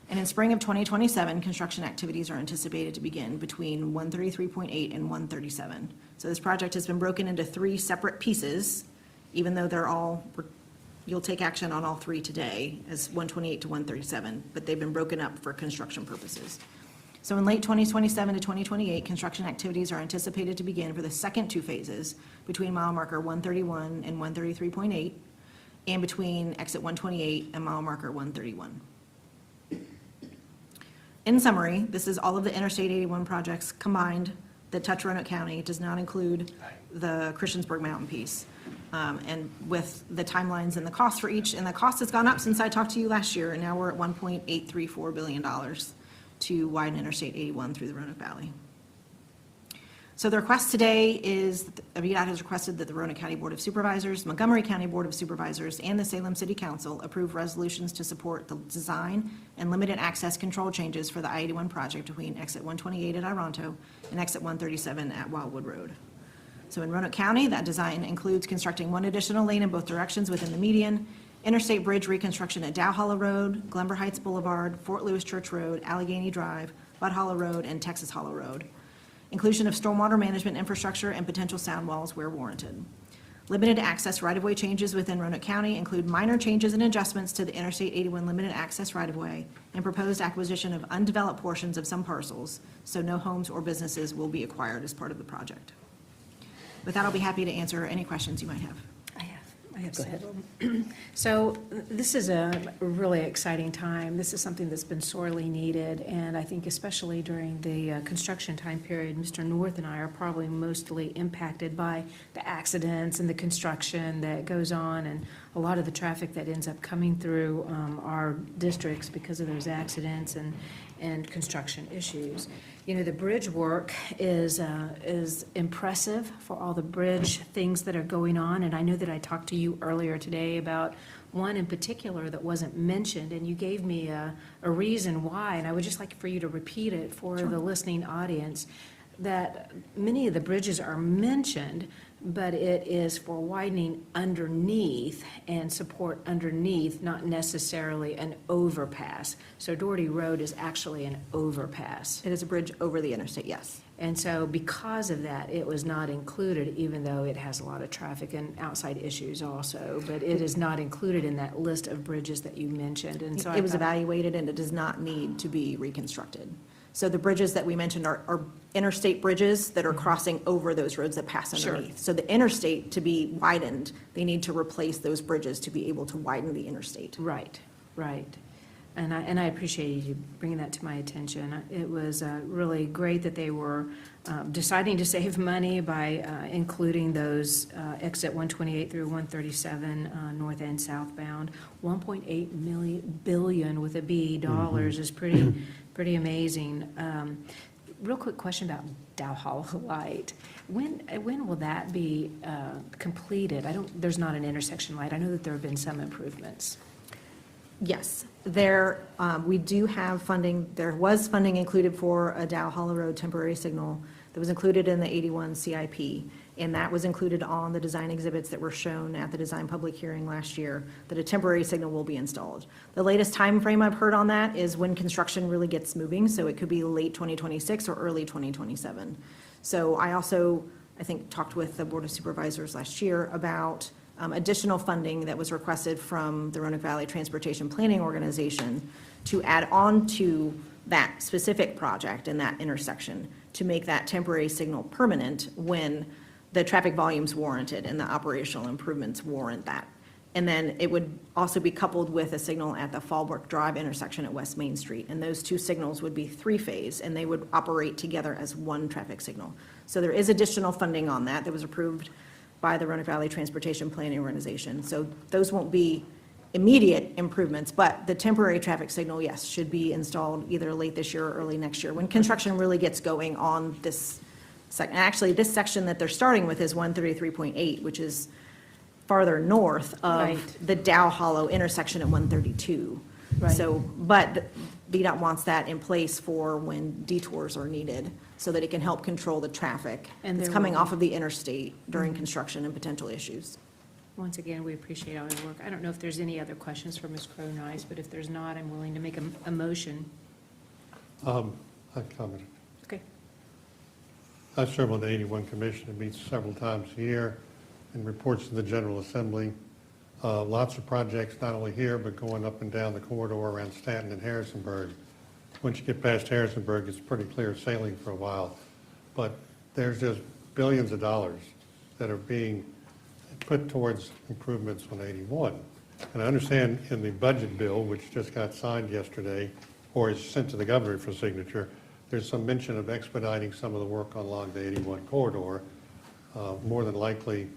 And in spring of 2027, construction activities are anticipated to begin between 133.8 and 137. So this project has been broken into 3 separate pieces, even though you'll take action on all 3 today as 128 to 137, but they've been broken up for construction purposes. So in late 2027 to 2028, construction activities are anticipated to begin for the second 2 phases between mile marker 131 and 133.8 and between exit 128 and mile marker 131. In summary, this is all of the Interstate 81 projects combined that touch Roanoke County. It does not include the Christiansburg Mountain piece. And with the timelines and the cost for each, and the cost has gone up since I talked to you last year, and now we're at $1.834 billion to widen Interstate 81 through the Roanoke Valley. So the request today is, VDOT has requested that the Roanoke County Board of Supervisors, Montgomery County Board of Supervisors, and the Salem City Council approve resolutions to support the design and limited access control changes for the I-81 project between exit 128 at Ironto and exit 137 at Wildwood Road. So in Roanoke County, that design includes constructing 1 additional lane in both directions within the median, interstate bridge reconstruction at Dow Hollow Road, Glenver Heights Boulevard, Fort Lewis Church Road, Allegheny Drive, Bud Hollow Road, and Texas Hollow Road. Inclusion of stormwater management infrastructure and potential sound walls where warranted. Limited access right-of-way changes within Roanoke County include minor changes and adjustments to the Interstate 81 limited access right-of-way and proposed acquisition of undeveloped portions of some parcels, so no homes or businesses will be acquired as part of the project. With that, I'll be happy to answer any questions you might have. I have several. So this is a really exciting time. This is something that's been sorely needed, and I think especially during the construction time period, Mr. North and I are probably mostly impacted by the accidents and the construction that goes on, and a lot of the traffic that ends up coming through our districts because of those accidents and construction issues. You know, the bridge work is impressive for all the bridge things that are going on, and I know that I talked to you earlier today about one in particular that wasn't mentioned, and you gave me a reason why, and I would just like for you to repeat it for the listening audience, that many of the bridges are mentioned, but it is for widening underneath and support underneath, not necessarily an overpass. So Doherty Road is actually an overpass. It is a bridge over the interstate, yes. And so because of that, it was not included, even though it has a lot of traffic and outside issues also, but it is not included in that list of bridges that you mentioned. And so It was evaluated, and it does not need to be reconstructed. So the bridges that we mentioned are interstate bridges that are crossing over those roads that pass underneath. So the interstate, to be widened, they need to replace those bridges to be able to widen the interstate. Right, right. And I appreciate you bringing that to my attention. It was really great that they were deciding to save money by including those exit 128 through 137 north and southbound. 1.8 billion with a B dollars is pretty amazing. Real quick question about Dow Hollow Light. When will that be completed? There's not an intersection light. I know that there have been some improvements. Yes, we do have funding. There was funding included for a Dow Hollow Road temporary signal that was included in the 81 CIP, and that was included on the design exhibits that were shown at the design public hearing last year, that a temporary signal will be installed. The latest time frame I've heard on that is when construction really gets moving, so it could be late 2026 or early 2027. So I think, talked with the Board of Supervisors last year about additional funding that was requested from the Roanoke Valley Transportation Planning Organization to add on to that specific project in that intersection to make that temporary signal permanent when the traffic volumes warranted and the operational improvements warrant that. And then it would also be coupled with a signal at the Fallbrook Drive intersection at West Main Street. And those two signals would be three-phase, and they would operate together as one traffic signal. So there is additional funding on that was approved by the Roanoke Valley Transportation Planning Organization. So those won't be immediate improvements, but the temporary traffic signal, yes, should be installed either late this year or early next year when construction really gets going on this section. Actually, this section that they're starting with is 133.8, which is farther north of the Dow Hollow intersection at 132. Right. So, but VDOT wants that in place for when detours are needed so that it can help control the traffic that's coming off of the interstate during construction and potential issues. Once again, we appreciate all your work. I don't know if there's any other questions for Ms. Cronice, but if there's not, I'm willing to make a motion. I commented. Okay. I serve on the 81 Commission. It meets several times a year and reports to the General Assembly. Lots of projects, not only here, but going up and down the corridor around Stanton and Harrisonburg. Once you get past Harrisonburg, it's pretty clear sailing for a while. But there's just billions of dollars that are being put towards improvements on 81. And I understand in the budget bill, which just got signed yesterday, or is sent to the governor for signature, there's some mention of expediting some of the work along the 81 corridor, more than likely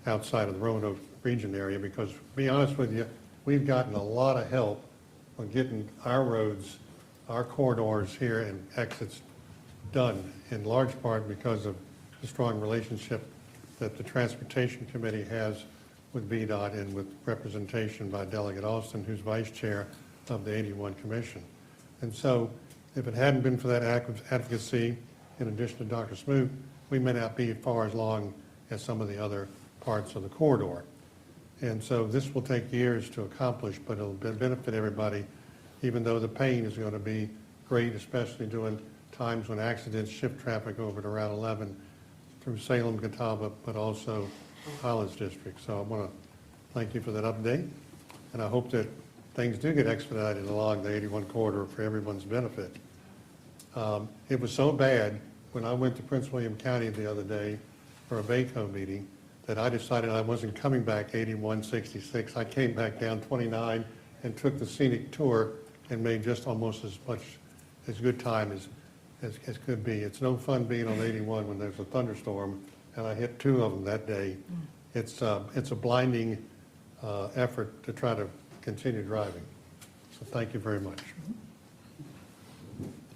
outside of the Roanoke region area, because to be honest with you, we've gotten a lot of help on getting our roads, our corridors here and exits done, in large part because of the strong relationship that the Transportation Committee has with VDOT and with representation by Delegate Austin, who's vice chair of the 81 Commission. And so if it hadn't been for that advocacy, in addition to Dr. Smoot, we may not be as far along as some of the other parts of the corridor. And so this will take years to accomplish, but it'll benefit everybody, even though the pain is going to be great, especially during times when accidents shift traffic over to Route 11 through Salem, Catawba, but also Highlands District. So I want to thank you for that update, and I hope that things do get expedited along the 81 corridor for everyone's benefit. It was so bad when I went to Prince William County the other day for a VACO meeting that I decided I wasn't coming back 8166. I came back down 29 and took the scenic tour and made just almost as good time as could be. It's no fun being on 81 when there's a thunderstorm, and I hit two of them that day. It's a blinding effort to try to continue driving. So thank you very much.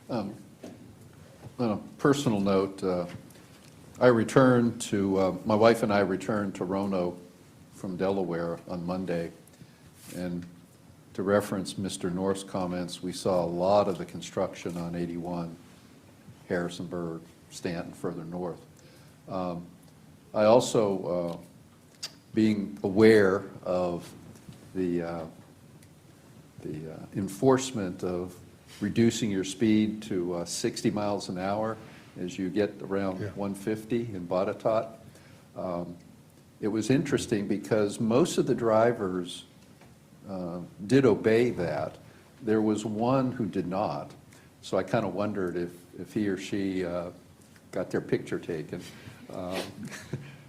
On a personal note, I returned to, my wife and I returned to Roanoke from Delaware on Monday, and to reference Mr. North's comments, we saw a lot of the construction on 81, Harrisonburg, Stanton, further north. I also, being aware of the enforcement of reducing your speed to 60 miles an hour as you get around 150 in Botetourt. It was interesting because most of the drivers did obey that. There was one who did not. So I kind of wondered if he or she got their picture taken.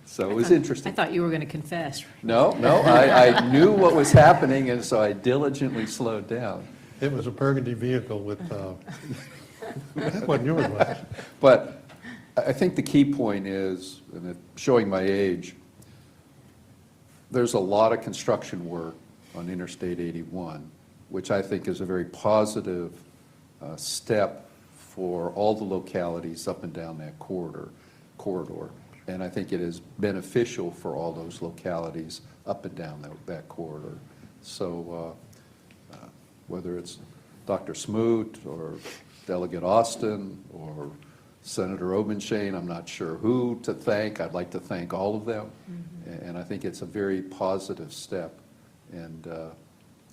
So it was interesting. I thought you were going to confess. No, I knew what was happening, and so I diligently slowed down. It was a burgundy vehicle with, that wasn't yours, was it? But I think the key point is, and showing my age, there's a lot of construction work on Interstate 81, which I think is a very positive step for all the localities up and down that corridor. And I think it is beneficial for all those localities up and down that corridor. So whether it's Dr. Smoot or Delegate Austin or Senator Obenshain, I'm not sure who to thank. I'd like to thank all of them. And I think it's a very positive step. And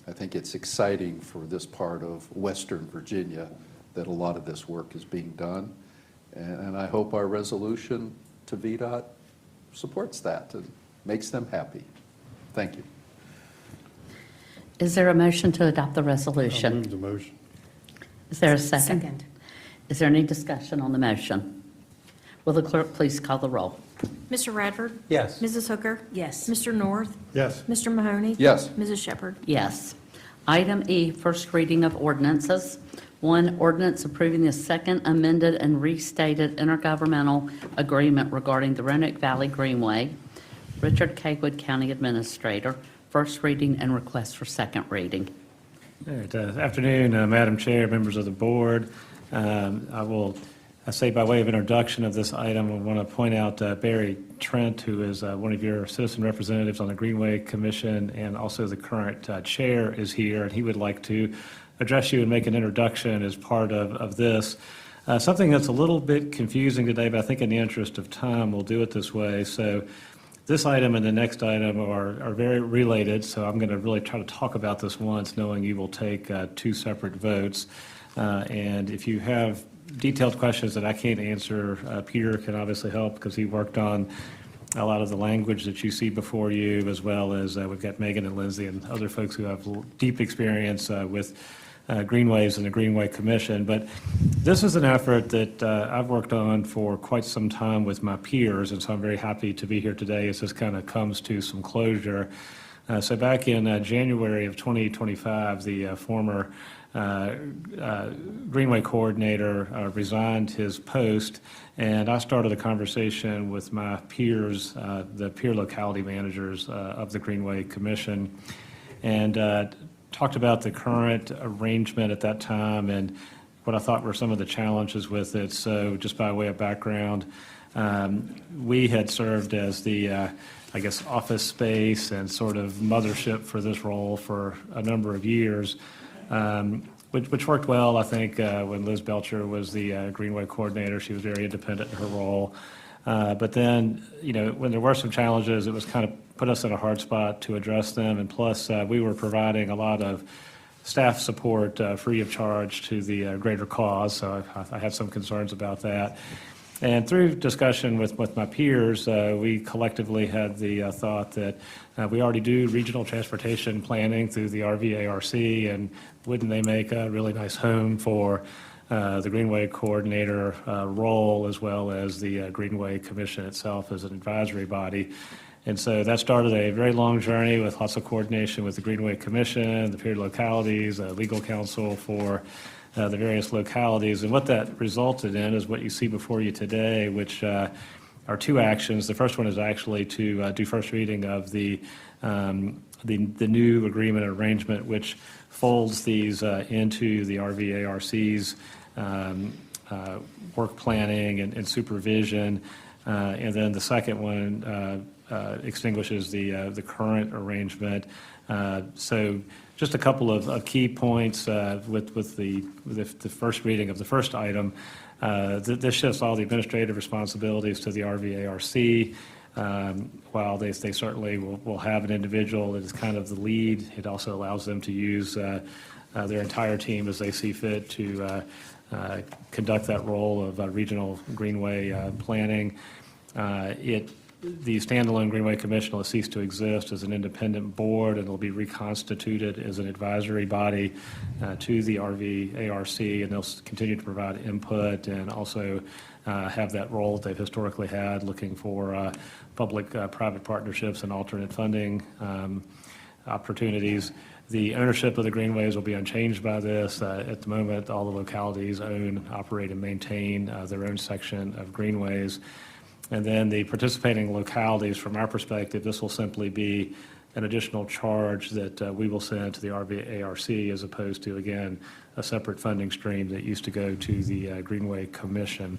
I think it's exciting for this part of Western Virginia that a lot of this work is being done. And I hope our resolution to VDOT supports that and makes them happy. Thank you. Is there a motion to adopt the resolution? I'll move the motion. Is there a second? Second. Is there any discussion on the motion? Will the clerk please call the roll? Mr. Radford? Yes. Mrs. Hooker? Yes. Mr. North? Yes. Mr. Mahoney? Yes. Mrs. Shepherd? Yes. Item E, first reading of ordinances. 1, ordinance approving the second amended and restated intergovernmental agreement regarding the Roanoke Valley Greenway. Richard Cawood, County Administrator. First reading and request for second reading. All right, afternoon, Madam Chair, members of the board. I say by way of introduction of this item, I want to point out Barry Trent, who is one of your citizen representatives on the Greenway Commission and also the current chair, is here, and he would like to address you and make an introduction as part of this. Something that's a little bit confusing today, but I think in the interest of time, we'll do it this way. So this item and the next item are very related, so I'm going to really try to talk about this once, knowing you will take 2 separate votes. And if you have detailed questions that I can't answer, Peter can obviously help because he worked on a lot of the language that you see before you, as well as we've got Megan and Lindsay and other folks who have deep experience with greenways and the Greenway Commission. But this is an effort that I've worked on for quite some time with my peers, and so I'm very happy to be here today as this kind of comes to some closure. So back in January of 2025, the former Greenway coordinator resigned his post, and I started a conversation with my peers, the peer locality managers of the Greenway Commission, and talked about the current arrangement at that time and what I thought were some of the challenges with it. So just by way of background, we had served as the I guess office space and sort of mothership for this role for a number of years. Which worked well, I think, when Liz Belcher was the Greenway coordinator. She was very independent in her role. But then, when there were some challenges, it was kind of put us in a hard spot to address them. And plus, we were providing a lot of staff support free of charge to the greater cause. So I had some concerns about that. And through discussion with my peers, we collectively had the thought that we already do regional transportation planning through the RVARC, and wouldn't they make a really nice home for the Greenway coordinator role, as well as the Greenway Commission itself as an advisory body. And so that started a very long journey with lots of coordination with the Greenway Commission, the peer localities, legal counsel for the various localities. And what that resulted in is what you see before you today, which are two actions. The first one is actually to do first reading of the new agreement arrangement, which folds these into the RVARC's work planning and supervision. And then the second one extinguishes the current arrangement. So just a couple of key points with the first reading of the first item. This shifts all the administrative responsibilities to the RVARC. While they certainly will have an individual that is kind of the lead, it also allows them to use their entire team as they see fit to conduct that role of regional greenway planning. The standalone Greenway Commission will cease to exist as an independent board, and will be reconstituted as an advisory body to the RVARC, and they'll continue to provide input and also have that role that they've historically had, looking for public-private partnerships and alternate funding opportunities. The ownership of the greenways will be unchanged by this. At the moment, all the localities own, operate, and maintain their own section of greenways. And then the participating localities, from our perspective, this will simply be an additional charge that we will send to the RVARC, as opposed to, again, a separate funding stream that used to go to the Greenway Commission.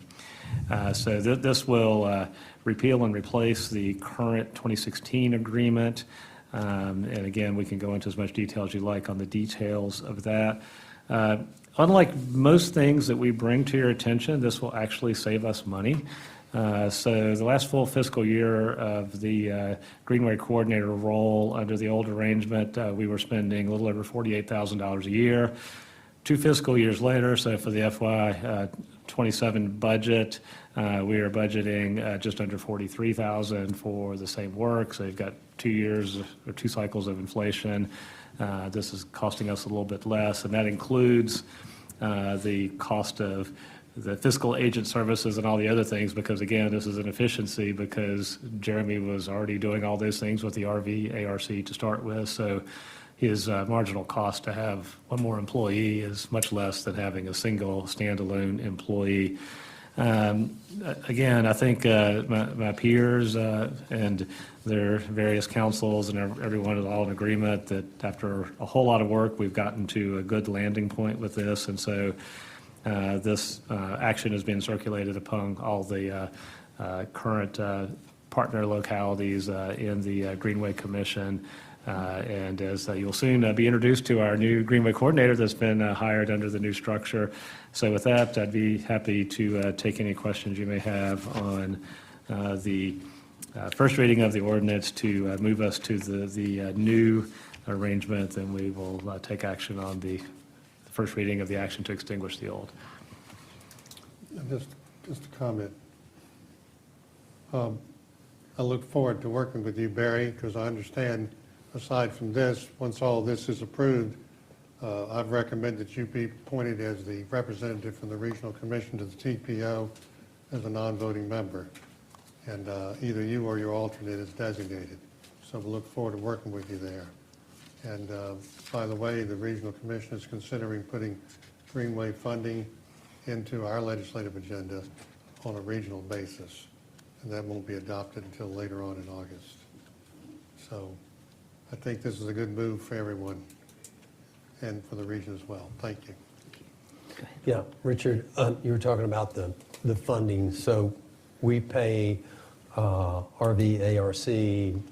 So this will repeal and replace the current 2016 agreement. And again, we can go into as much detail as you like on the details of that. Unlike most things that we bring to your attention, this will actually save us money. So the last full fiscal year of the Greenway Coordinator role under the old arrangement, we were spending a little over $48,000 a year. 2 fiscal years later, so for the FY 27 budget, we are budgeting just under $43,000 for the same work. So you've got 2 years or 2 cycles of inflation. This is costing us a little bit less, and that includes the cost of the fiscal agent services and all the other things, because again, this is an efficiency, because Jeremy was already doing all those things with the RVARC to start with. So his marginal cost to have one more employee is much less than having a single standalone employee. Again, I think my peers and their various councils and everyone is all in agreement that after a whole lot of work, we've gotten to a good landing point with this. And so this action has been circulated among all the current partner localities in the Greenway Commission. And as you'll soon be introduced to our new Greenway Coordinator that's been hired under the new structure. So with that, I'd be happy to take any questions you may have on the first reading of the ordinance to move us to the new arrangement, and we will take action on the first reading of the action to extinguish the old. Just a comment. I look forward to working with you, Barry, because I understand, aside from this, once all this is approved, I've recommended that you be appointed as the representative from the Regional Commission to the TPO as a non-voting member. And either you or your alternate is designated. So we look forward to working with you there. And by the way, the Regional Commission is considering putting Greenway funding into our legislative agenda on a regional basis. And that won't be adopted until later on in August. So I think this is a good move for everyone and for the region as well. Thank you. Yeah, Richard, you were talking about the funding. So we pay RVARC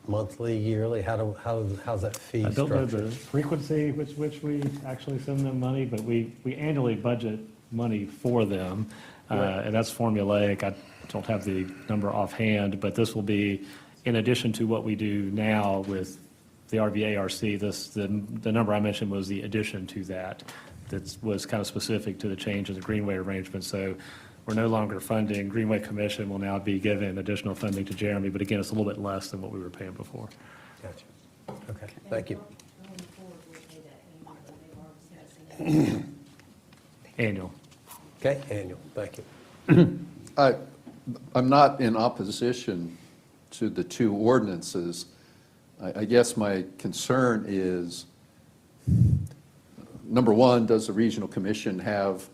monthly, yearly? How's that fee I don't know structured? the frequency which we actually send them money, but we annually budget money for them, and that's formulaic. I don't have the number offhand, but this will be in addition to what we do now with the RVARC. The number I mentioned was the addition to that. That was kind of specific to the change in the Greenway arrangement. So we're no longer funding. Greenway Commission will now be given additional funding to Jeremy, but again, it's a little bit less than what we were paying before. Gotcha. Okay, thank you. Annual. Okay, annual, thank you. I'm not in opposition to the 2 ordinances. I guess my concern is, number one, does the Regional Commission have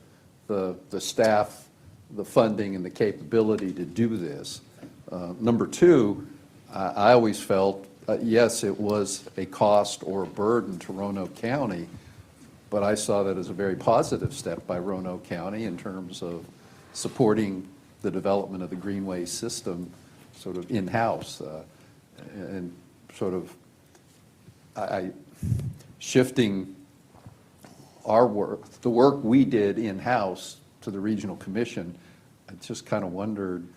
the staff, the funding, and the capability to do this? Number two, I always felt, yes, it was a cost or a burden to Roanoke County, but I saw that as a very positive step by Roanoke County in terms of supporting the development of the Greenway system sort of in-house, and sort of shifting our work, the work we did in-house to the Regional Commission. I just kind of wondered,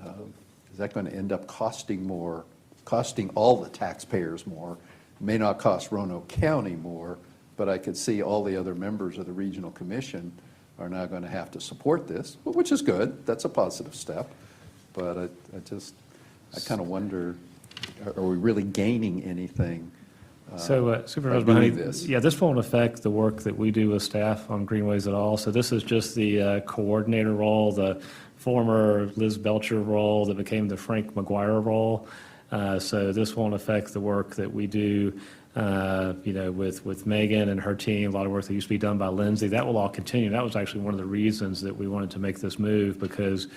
is that going to end up costing more, costing all the taxpayers more? It may not cost Roanoke County more, but I could see all the other members of the Regional Commission are now going to have to support this, which is good. That's a positive step. But I kind of wonder, are we really gaining anything? Supervisor by doing Mahoney, this? yeah, this won't affect the work that we do with staff on Greenways at all. So this is just the coordinator role, the former Liz Belcher role that became the Frank McGuire role. So this won't affect the work that we do, with Megan and her team, a lot of work that used to be done by Lindsay. That will all continue. That was actually one of the reasons that we wanted to make this move, because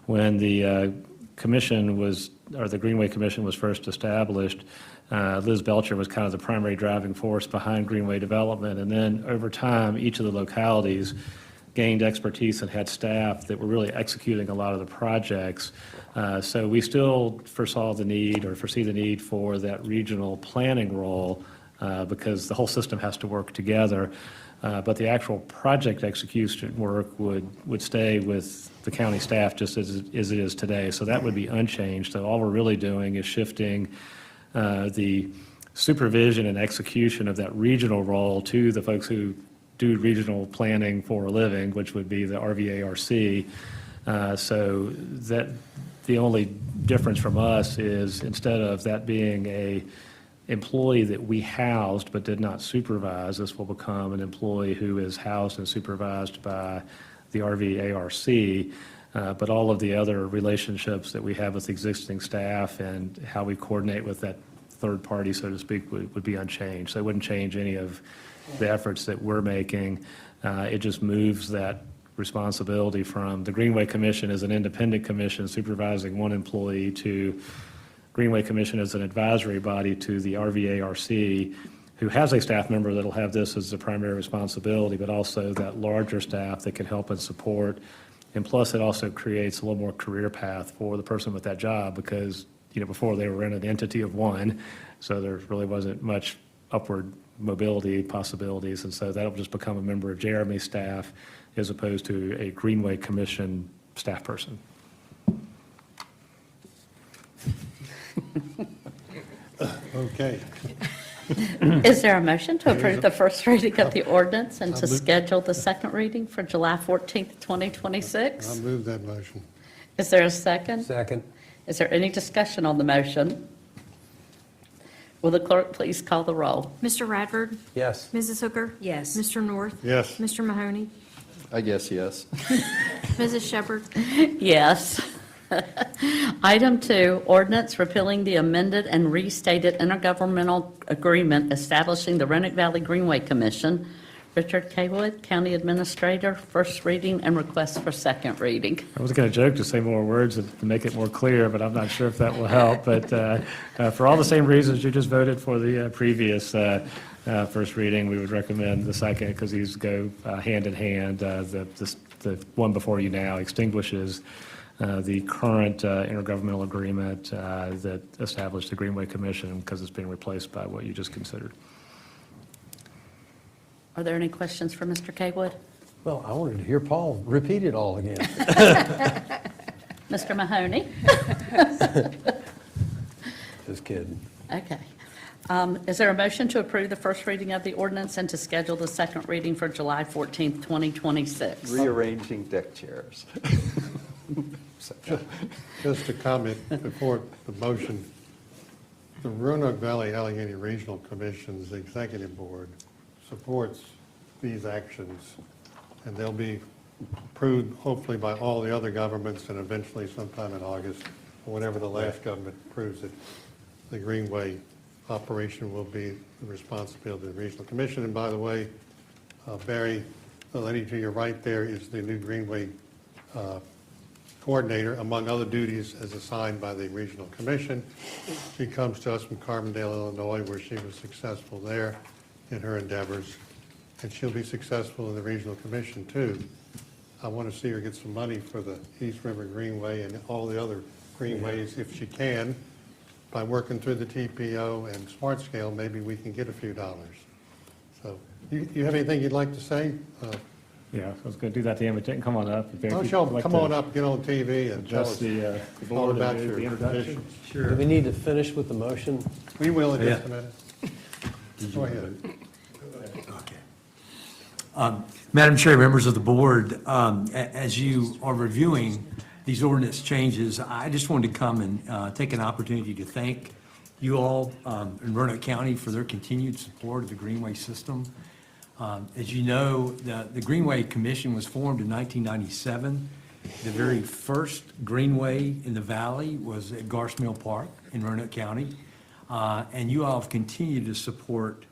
when the the Greenway Commission was first established, Liz Belcher was kind of the primary driving force behind Greenway development. And then over time, each of the localities gained expertise and had staff that were really executing a lot of the projects. So we still foresee the need for that regional planning role, because the whole system has to work together. But the actual project execution work would stay with the county staff just as it is today. So that would be unchanged. So all we're really doing is shifting the supervision and execution of that regional role to the folks who do regional planning for a living, which would be the RVARC. So that the only difference from us is, instead of that being a employee that we housed but did not supervise, this will become an employee who is housed and supervised by the RVARC. But all of the other relationships that we have with existing staff and how we coordinate with that third party, so to speak, would be unchanged. So it wouldn't change any of the efforts that we're making. It just moves that responsibility from the Greenway Commission as an independent commission supervising one employee to Greenway Commission as an advisory body to the RVARC, who has a staff member that'll have this as the primary responsibility, but also that larger staff that can help and support. And plus, it also creates a little more career path for the person with that job, because before they were in an entity of one, so there really wasn't much upward mobility possibilities. And so that'll just become a member of Jeremy's staff as opposed to a Greenway Commission staff person. Okay. Is there a motion to approve the first reading of the ordinance and to schedule the second reading for July 14th, 2026? I'll move that motion. Is there a second? Second. Is there any discussion on the motion? Will the clerk please call the roll? Mr. Radford? Yes. Mrs. Hooker? Yes. Mr. North? Yes. Mr. Mahoney? I guess yes. Mrs. Shepherd? Yes. Item 2, ordinance repealing the amended and restated intergovernmental agreement establishing the Roanoke Valley Greenway Commission. Richard K. Wood, County Administrator, first reading and request for second reading. I was going to joke to say more words to make it more clear, but I'm not sure if that will help. But for all the same reasons you just voted for the previous first reading, we would recommend the second, because these go hand in hand. The one before you now extinguishes the current intergovernmental agreement that established the Greenway Commission, because it's being replaced by what you just considered. Are there any questions for Mr. K. Wood? Well, I wanted to hear Paul repeat it all again. Mr. Mahoney? Just kidding. Okay. Is there a motion to approve the first reading of the ordinance and to schedule the second reading for July 14th, 2026? Rearranging deck chairs. Just a comment before the motion. The Roanoke Valley Allegheny Regional Commission's Executive Board supports these actions, and they'll be approved hopefully by all the other governments, and eventually sometime in August, or whenever the last government approves it, the Greenway operation will be the responsibility of the Regional Commission. And by the way, Barry, the lady to your right there is the new Greenway coordinator, among other duties as assigned by the regional commission. She comes to us from Carbondale, Illinois, where she was successful there in her endeavors, and she'll be successful in the regional commission too. I want to see her get some money for the East River Greenway and all the other greenways if she can. By working through the TPO and Smart Scale, maybe we can get a few dollars. So, you have anything you'd like to say? Yeah, I was going to do that at the end, but you can come on up. If Oh, you'd sure, like come to on up, get on TV and tell address us the all board about and your the introduction. position. Sure. Do we need to finish with the motion? We will in just a Yeah. minute. Go ahead. Madam Chair, members of the board, as you are reviewing these ordinance changes, I just wanted to come and take an opportunity to thank you all in Roanoke County for their continued support of the Greenway system. As you know, the Greenway Commission was formed in 1997. The very first Greenway in the valley was at Garce Mill Park in Roanoke County. And you all have continued to support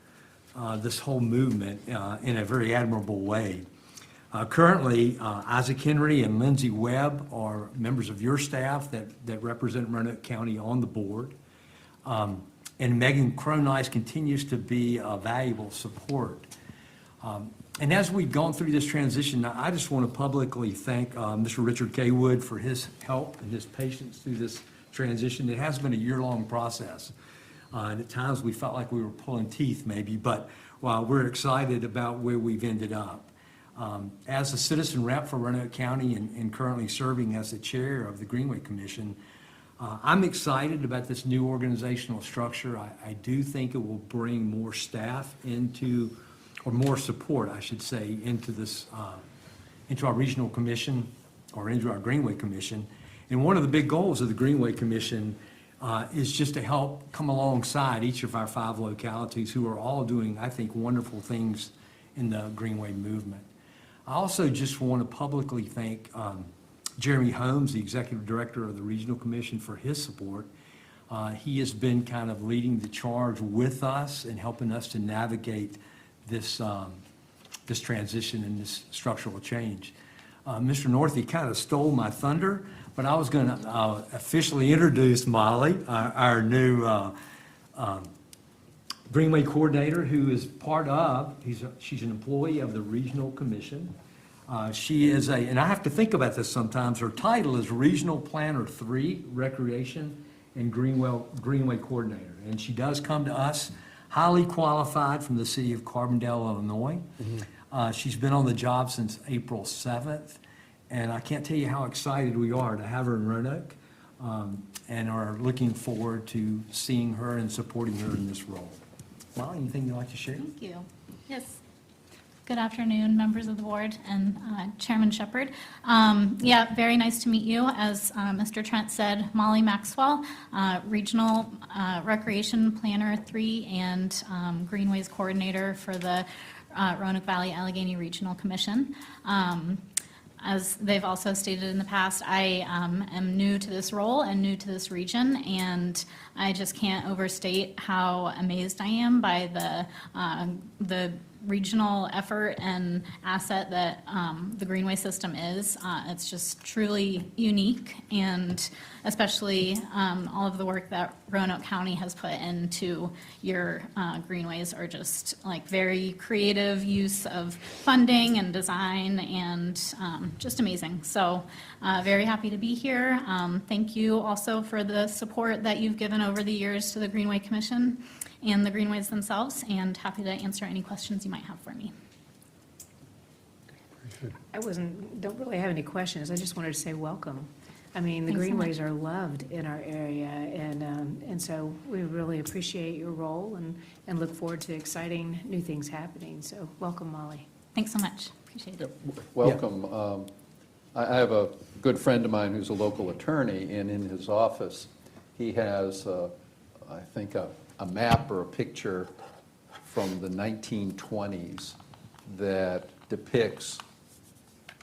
this whole movement in a very admirable way. Currently, Isaac Henry and Lindsay Webb are members of your staff that represent Roanoke County on the board. And Megan Cronice continues to be a valuable support. And as we've gone through this transition, I just want to publicly thank Mr. Richard K. Wood for his help and his patience through this transition. It has been a year-long process. And at times we felt like we were pulling teeth maybe, but we're excited about where we've ended up. As a citizen rep for Roanoke County and currently serving as the chair of the Greenway Commission, I'm excited about this new organizational structure. I do think it will bring more staff into, or more support, I should say, into this, into our regional commission or into our Greenway Commission. And one of the big goals of the Greenway Commission is just to help come alongside each of our 5 localities who are all doing, I think, wonderful things in the Greenway movement. I also just want to publicly thank Jeremy Holmes, the Executive Director of the Regional Commission, for his support. He has been kind of leading the charge with us and helping us to navigate this, this transition and this structural change. Mr. Northey kind of stole my thunder, but I was going to officially introduce Molly, our new Greenway Coordinator, who is part of, she's an employee of the Regional Commission. She is and I have to think about this sometimes, her title is Regional Planner 3, Recreation and Greenway Coordinator. And she does come to us highly qualified from the city of Carbondale, Illinois. Mm-hmm. She's been on the job since April 7th. And I can't tell you how excited we are to have her in Roanoke and are looking forward to seeing her and supporting her in this role. Molly, anything you'd like to share? Thank you. Yes. Good afternoon, members of the board and Chairman Shepard. Yeah, very nice to meet you. As Mr. Trent said, Molly Maxwell, Regional Recreation Planner 3 and Greenways Coordinator for the Roanoke Valley Allegheny Regional Commission. As they've also stated in the past, I am new to this role and new to this region, and I just can't overstate how amazed I am by the regional effort and asset that the Greenway system is. It's just truly unique, and especially all of the work that Roanoke County has put into your greenways are just like very creative use of funding and design, and just amazing. So very happy to be here. Thank you also for the support that you've given over the years to the Greenway Commission and the Greenways themselves, and happy to answer any questions you might have for me. Don't really have any questions. I just wanted to say welcome. I mean, the Thanks so Greenways much. are loved in our area, and so we really appreciate your role and look forward to exciting new things happening. So welcome, Molly. Thanks so much. Appreciate it. Welcome. I have a good friend of mine who's a local attorney, and in his office, he has, I think, a map or a picture from the 1920s that depicts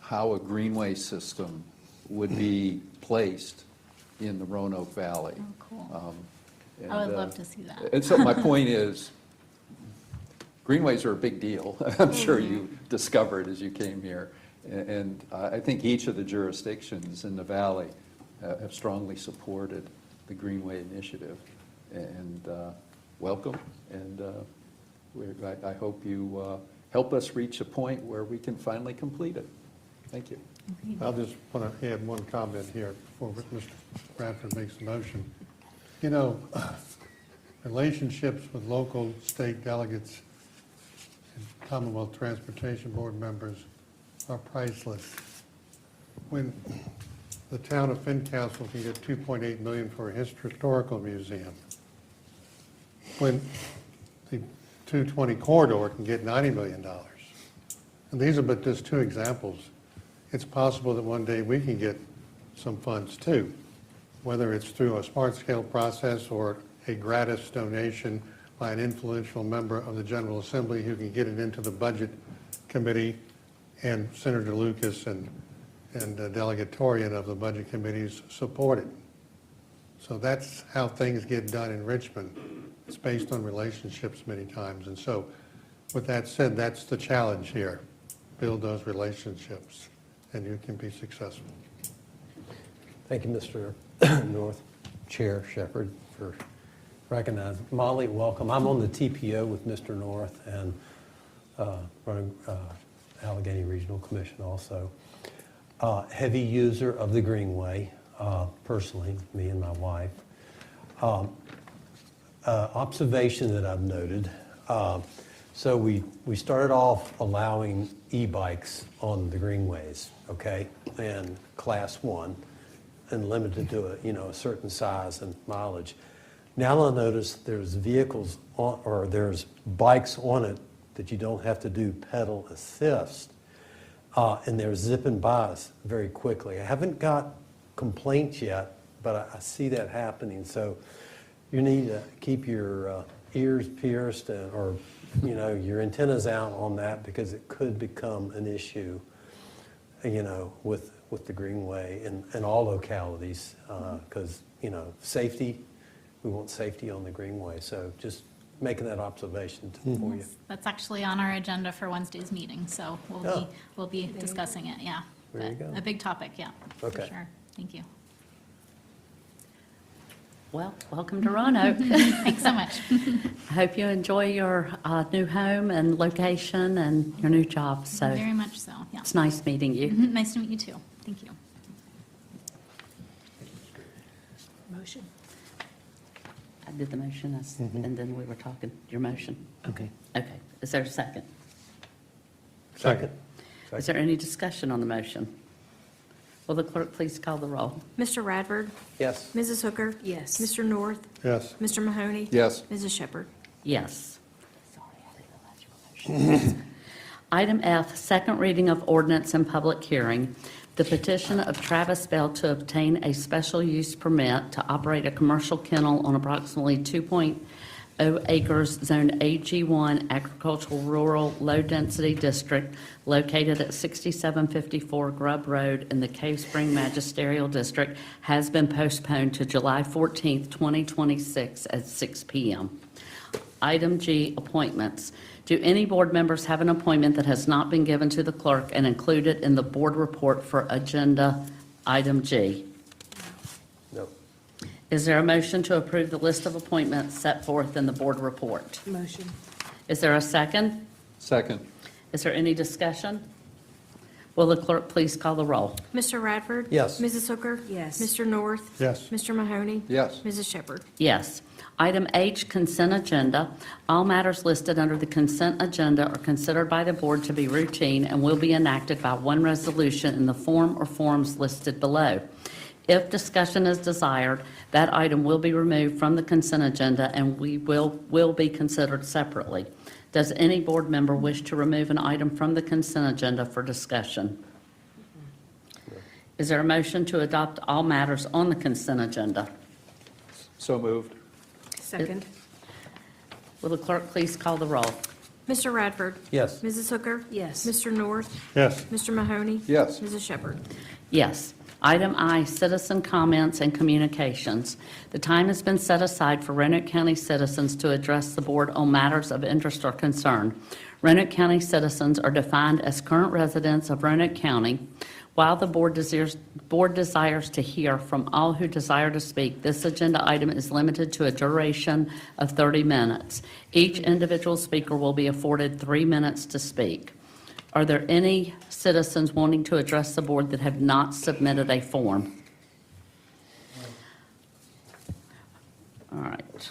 how a greenway system would be placed in the Roanoke Valley. Oh, cool. I would love to see that. And so my point is, greenways are a big deal. I'm sure you discovered as you came here. And I think each of the jurisdictions in the valley have strongly supported the Greenway Initiative. And welcome, and I hope you help us reach a point where we can finally complete it. Thank you. I'll just want to add one comment here before Mr. Bradford makes the motion. You know, relationships with local, state delegates and Commonwealth Transportation Board members are priceless. When the town of Fincastle can get $2.8 million for a historical museum, when the 220 corridor can get $90 million. And these are but just two examples. It's possible that one day we can get some funds too, whether it's through a smart scale process or a gratis donation by an influential member of the General Assembly who can get it into the Budget Committee, and Senator Lucas and Delegate Torian of the Budget Committees support it. So that's how things get done in Richmond. It's based on relationships many times. And so with that said, that's the challenge here. Build those relationships and you can be successful. Thank you, Mr. North, Chair Shepherd, for recognizing. Molly, welcome. I'm on the TPO with Mr. North and running Allegheny Regional Commission also. Heavy user of the Greenway, personally, me and my wife. Observation that I've noted. So we started off allowing e-bikes on the greenways, okay, and class 1, and limited to a certain size and mileage. Now I notice there's vehicles on, or there's bikes on it that you don't have to do pedal assist, and they're zipping by us very quickly. I haven't got complaints yet, but I see that happening. So you need to keep your ears pierced or your antennas out on that, because it could become an issue, with the Greenway in all localities, because safety. We want safety on the Greenway. So just making that observation for you. That's actually on our agenda for Wednesday's meeting, so we'll be discussing it, yeah. There you go. A big topic, yeah, for Okay. sure. Thank you. Well, welcome to Roanoke. Thanks so much. I hope you enjoy your new home and location and your new job. So Very much so, yeah. it's nice meeting you. Nice to meet you too. Thank you. Motion. I did the motion, and then we were talking, your motion. Okay. Okay. Is there a second? Second. Is there any discussion on the motion? Will the clerk please call the roll? Mr. Radford? Yes. Mrs. Hooker? Yes. Mr. North? Yes. Mr. Mahoney? Yes. Mrs. Shepherd? Yes. Item F, second reading of ordinance and public hearing. The petition of Travis Bell to obtain a special use permit to operate a commercial kennel on approximately 2.0 acres, Zone AG1, Agricultural Rural Low Density District, located at 6754 Grubb Road in the Cave Spring Magisterial District, has been postponed to July 14th, 2026 at 6 p.m. Item G, appointments. Do any board members have an appointment that has not been given to the clerk and included in the board report for agenda item G? No. Is there a motion to approve the list of appointments set forth in the board report? Motion. Is there a second? Second. Is there any discussion? Will the clerk please call the roll? Mr. Radford? Yes. Mrs. Hooker? Yes. Mr. North? Yes. Mr. Mahoney? Yes. Mrs. Shepherd? Yes. Item H, consent agenda. All matters listed under the consent agenda are considered by the board to be routine and will be enacted by one resolution in the form or forms listed below. If discussion is desired, that item will be removed from the consent agenda and will be considered separately. Does any board member wish to remove an item from the consent agenda for discussion? Is there a motion to adopt all matters on the consent agenda? So moved. Second. Will the clerk please call the roll? Mr. Radford? Yes. Mrs. Hooker? Yes. Mr. North? Yes. Mr. Mahoney? Yes. Mrs. Shepherd? Yes. Item I, citizen comments and communications. The time has been set aside for Roanoke County citizens to address the board on matters of interest or concern. Roanoke County citizens are defined as current residents of Roanoke County. While the board desires to hear from all who desire to speak, this agenda item is limited to a duration of 30 minutes. Each individual speaker will be afforded 3 minutes to speak. Are there any citizens wanting to address the board that have not submitted a form? All right.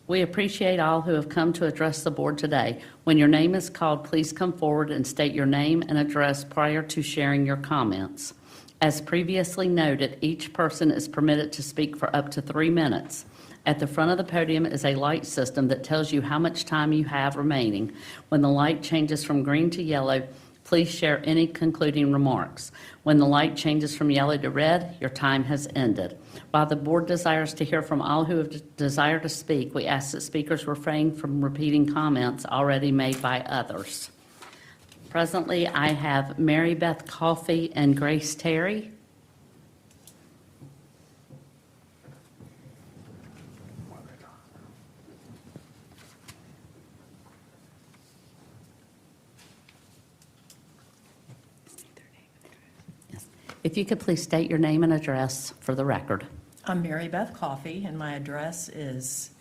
We appreciate all who have come to address the board today. When your name is called, please come forward and state your name and address prior to sharing your comments. As previously noted, each person is permitted to speak for up to 3 minutes. At the front of the podium is a light system that tells you how much time you have remaining. When the light changes from green to yellow, please share any concluding remarks. When the light changes from yellow to red, your time has ended. While the board desires to hear from all who have desire to speak, we ask that speakers refrain from repeating comments already made by others. Presently, I have Mary Beth Coffey and Grace Terry. If you could please state your name and address for the record. I'm Mary Beth Coffey, and my address is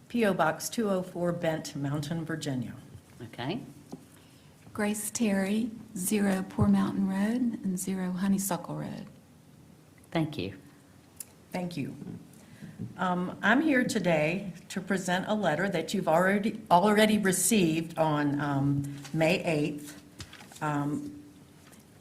P.O. Box 204, Bent Mountain, Virginia. Okay. Grace Terry, 0 Poor Mountain Road and 0 Honeysuckle Road. Thank you. Thank you. I'm here today to present a letter that you've already received on May 8th.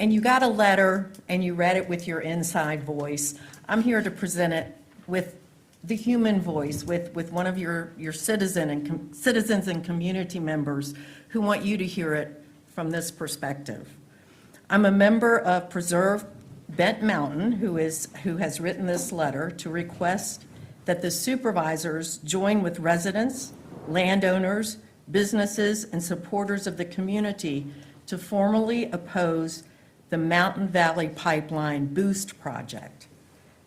And you got a letter and you read it with your inside voice. I'm here to present it with the human voice, with one of your citizens and community members who want you to hear it from this perspective. I'm a member of Preserve Bent Mountain, who has written this letter to request that the supervisors join with residents, landowners, businesses, and supporters of the community to formally oppose the Mountain Valley Pipeline Boost Project.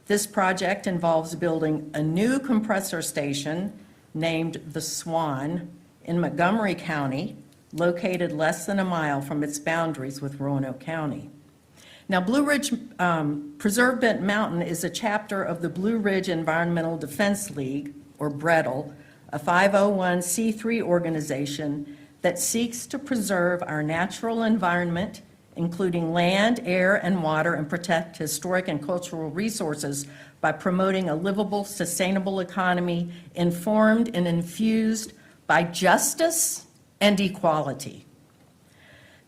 This project involves building a new compressor station named the Swan in Montgomery County, located less than a mile from its boundaries with Roanoke County. Now, Blue Ridge Preserve Bent Mountain is a chapter of the Blue Ridge Environmental Defense League, or BREDL, a 501c3 organization that seeks to preserve our natural environment, including land, air, and water, and protect historic and cultural resources by promoting a livable, sustainable economy informed and infused by justice and equality.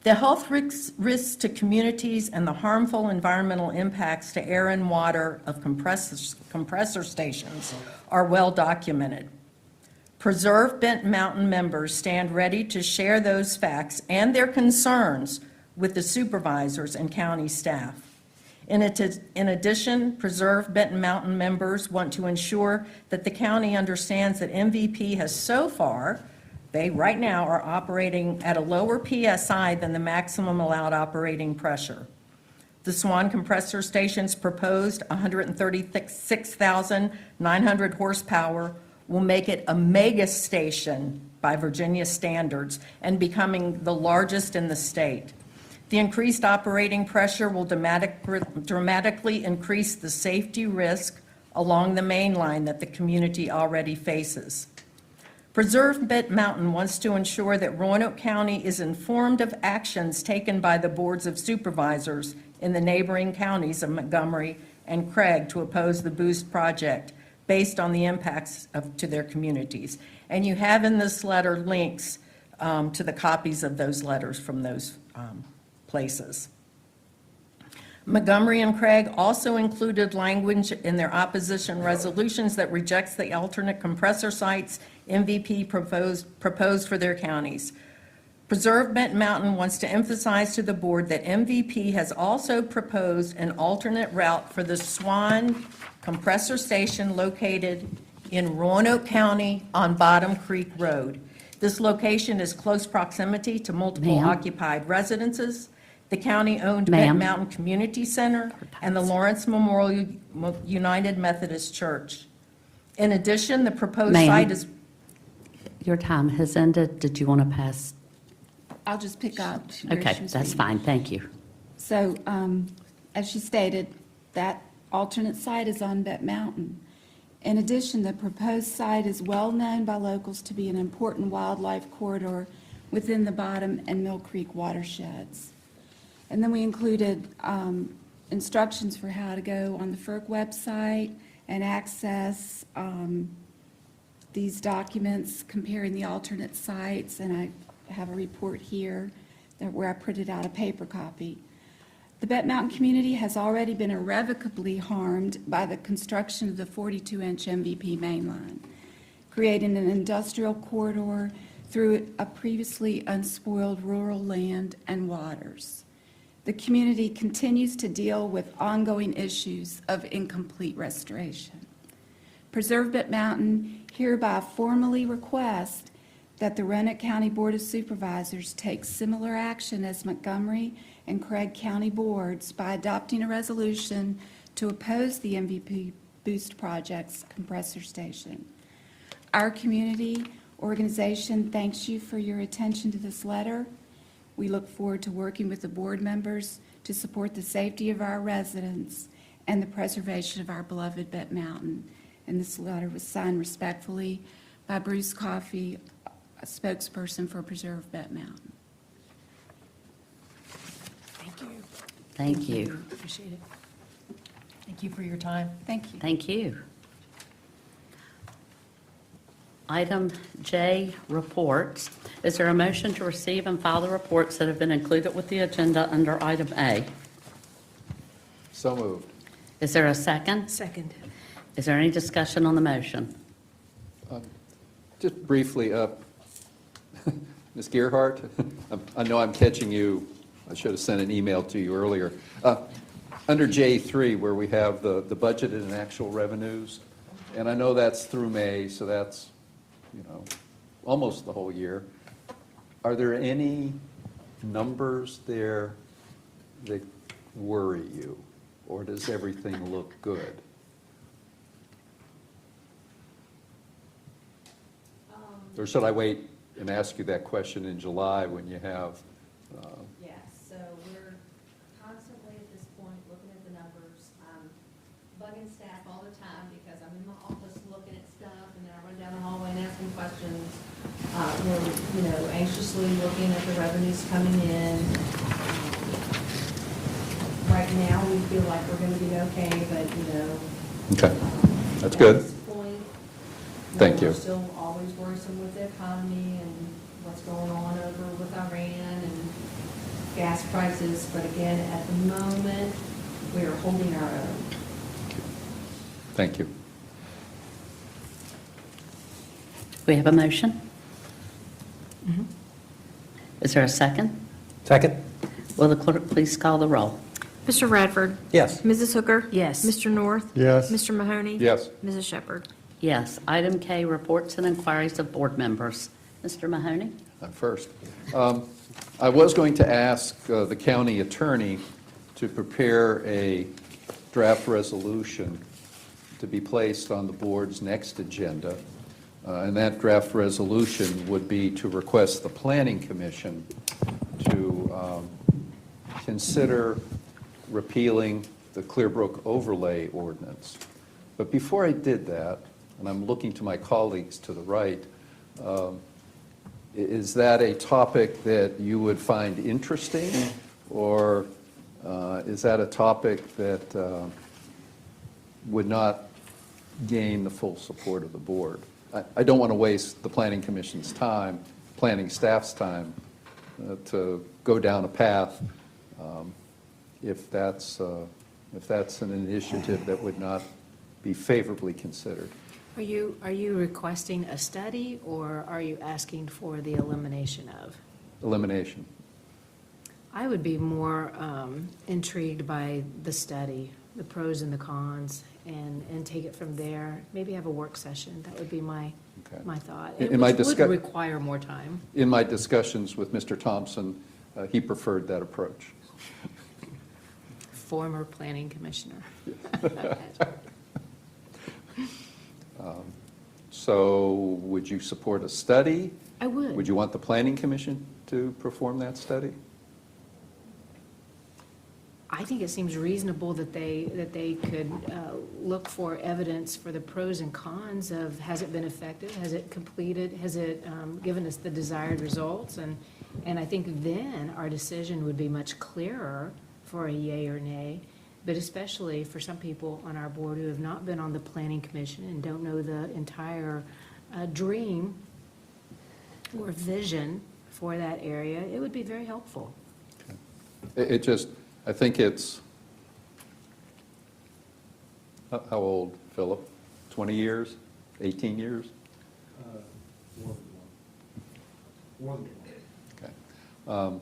The health risks to communities and the harmful environmental impacts to air and water of compressor stations are well documented. Preserve Bent Mountain members stand ready to share those facts and their concerns with the supervisors and county staff. In addition, Preserve Benton Mountain members want to ensure that the county understands that MVP has so far, they right now are operating at a lower PSI than the maximum allowed operating pressure. The Swan compressor station's proposed 136,900 horsepower will make it a mega station by Virginia standards and becoming the largest in the state. The increased operating pressure will dramatically increase the safety risk along the main line that the community already faces. Preserve Bent Mountain wants to ensure that Roanoke County is informed of actions taken by the boards of supervisors in the neighboring counties of Montgomery and Craig to oppose the Boost project based on the impacts to their communities. And you have in this letter links to the copies of those letters from those places. Montgomery and Craig also included language in their opposition resolutions that rejects the alternate compressor sites MVP proposed for their counties. Preserve Bent Mountain wants to emphasize to the board that MVP has also proposed an alternate route for the Swan compressor station located in Roanoke County on Bottom Creek Road. This location is close proximity to multiple occupied residences, the county-owned Bent Mountain Community Center, and the Lawrence Memorial United Methodist Church. In addition, the proposed site is... Your time has ended. Did you want to pass I'll just pick up. where Okay, she was that's reading. fine, thank you. So, as she stated, that alternate site is on Bet Mountain. In addition, the proposed site is well-known by locals to be an important wildlife corridor within the Bottom and Mill Creek watersheds. And then we included instructions for how to go on the FERC website and access these documents comparing the alternate sites, and I have a report here where I printed out a paper copy. The Bet Mountain community has already been irrevocably harmed by the construction of the 42-inch MVP mainline, creating an industrial corridor through a previously unspoiled rural land and waters. The community continues to deal with ongoing issues of incomplete restoration. Preserve Bet Mountain hereby formally request that the Roanoke County Board of Supervisors take similar action as Montgomery and Craig County boards by adopting a resolution to oppose the MVP Boost Project's compressor station. Our community organization thanks you for your attention to this letter. We look forward to working with the board members to support the safety of our residents and the preservation of our beloved Bet Mountain. And this letter was signed respectfully by Bruce Coffey, a spokesperson for Preserve Bet Mountain. Thank you. Thank you. Appreciate it. Thank you for your time. Thank you. Thank you. Item J, reports. Is there a motion to receive and file the reports that have been included with the agenda under item A? So moved. Is there a second? Second. Is there any discussion on the motion? Just briefly, Ms. Gearhart, I know I'm catching you, I should have sent an email to you earlier. Under J3, where we have the budgeted and actual revenues, and I know that's through May, so that's, almost the whole year. Are there any numbers there that worry you, or does everything look good? Or should I wait and ask you that question in July when you have? Yes, so we're constantly at this point looking at the numbers. I'm bugging staff all the time because I'm in my office looking at stuff and then I run down the hallway and asking questions. We're, anxiously looking at the revenues coming in. Right now, we feel like we're going to be okay, but, Okay, that's good. At this point, Thank you. We're still always worrisome with the economy and what's going on over with Iran and gas prices, but again, at the moment, we are holding our own. Thank you. We have a motion? Is there a second? Second? Will the clerk please call the roll? Mr. Radford? Yes. Mrs. Hooker? Yes. Mr. North? Yes. Mr. Mahoney? Yes. Mrs. Shepherd? Yes. Item K, reports and inquiries of board members. Mr. Mahoney? I'm first. I was going to ask the county attorney to prepare a draft resolution to be placed on the board's next agenda. And that draft resolution would be to request the Planning Commission to consider repealing the Clearbrook overlay ordinance. But before I did that, and I'm looking to my colleagues to the right, is that a topic that you would find interesting, or is that a topic that would not gain the full support of the board? I don't want to waste the Planning Commission's time, planning staff's time, to go down a path if that's an initiative that would not be favorably considered. Are you requesting a study, or are you asking for the elimination of? Elimination. I would be more intrigued by the study, the pros and the cons, and take it from there. Maybe have a work session. That would be my thought. In my Which would require more time. In my discussions with Mr. Thompson, he preferred that approach. Former planning commissioner. So would you support a study? I would. Would you want the Planning Commission to perform that study? I think it seems reasonable that they could look for evidence for the pros and cons of, has it been effective? Has it completed? Has it given us the desired results? And I think then our decision would be much clearer for a yay or nay, but especially for some people on our board who have not been on the Planning Commission and don't know the entire dream or vision for that area, it would be very helpful. It just, I think it's, how old, Philip? 20 years? 18 years? Okay.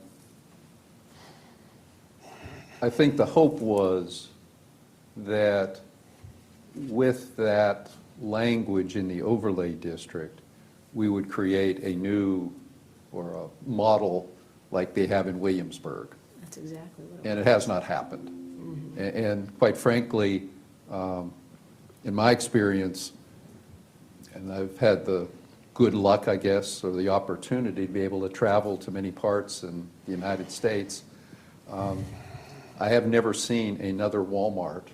I think the hope was that with that language in the overlay district, we would create a new or a model like they have in Williamsburg. That's exactly what And it has not happened. And quite frankly, in my experience, and I've had the good luck, I guess, or the opportunity to be able to travel to many parts in the United States, I have never seen another Walmart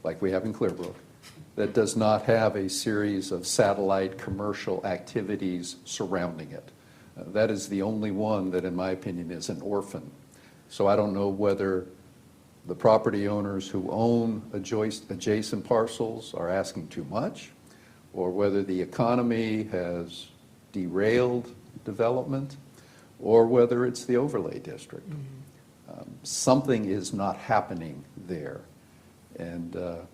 like we have in Clearbrook that does not have a series of satellite commercial activities surrounding it. That is the only one that, in my opinion, is an orphan. So I don't know whether the property owners who own adjacent parcels are asking too much, or whether the economy has derailed development, or whether it's the overlay district. Something is not happening there. And so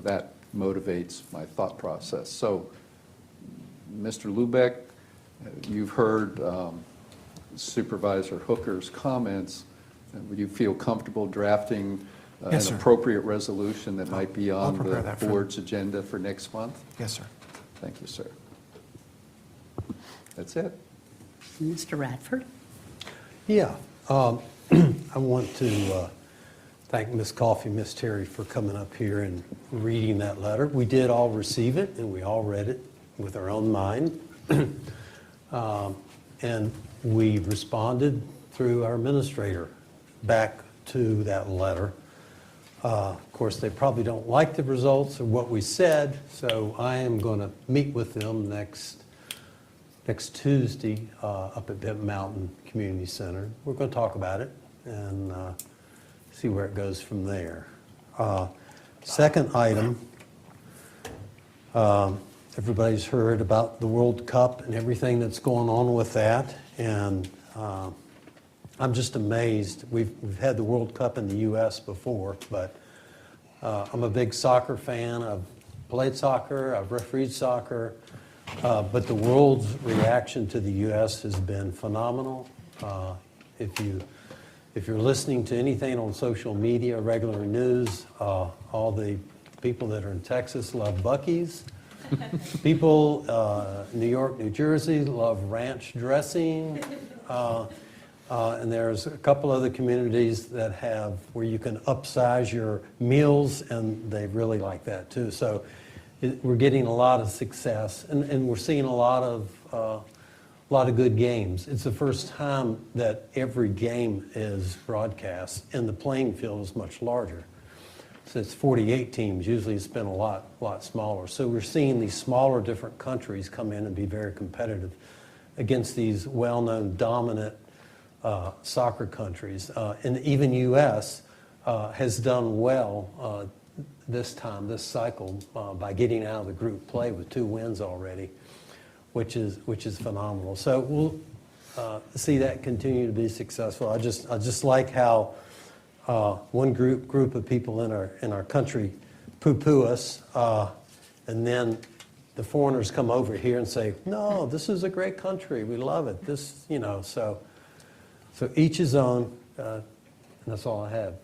that motivates my thought process. So, Mr. Lubeck, you've heard Supervisor Hooker's comments. Would you feel comfortable drafting Yes, an sir. appropriate resolution that might be on prepare the that for- board's agenda for next month? Yes, sir. Thank you, sir. That's it. Mr. Radford? Yeah, I want to thank Ms. Coffey, Ms. Terry for coming up here and reading that letter. We did all receive it, and we all read it with our own mind. And we responded through our administrator back to that letter. Of course, they probably don't like the results of what we said, so I am going to meet with them next Tuesday up at Benton Mountain Community Center. We're going to talk about it and see where it goes from there. Second item, everybody's heard about the World Cup and everything that's going on with that, and I'm just amazed. We've had the World Cup in the U.S. before, but I'm a big soccer fan. I've played soccer, I've refereed soccer, but the world's reaction to the U.S. has been phenomenal. If you're listening to anything on social media, regular news, all the people that are in Texas love Buc-ee's. People in New York, New Jersey love ranch dressing. And there's a couple other communities that have where you can upsize your meals, and they really like that too. So we're getting a lot of success, and we're seeing a lot of good games. It's the first time that every game is broadcast, and the playing field is much larger. So it's 48 teams. Usually it's been a lot smaller. So we're seeing these smaller, different countries come in and be very competitive against these well-known, dominant soccer countries. And even U.S. Has done well this cycle, by getting out of the group play with 2 wins already, which is phenomenal. So we'll see that continue to be successful. I just like how one group of people in our country poo-poo us, and then the foreigners come over here and say, "No, this is a great country. We love it." So each his own, and that's all I have,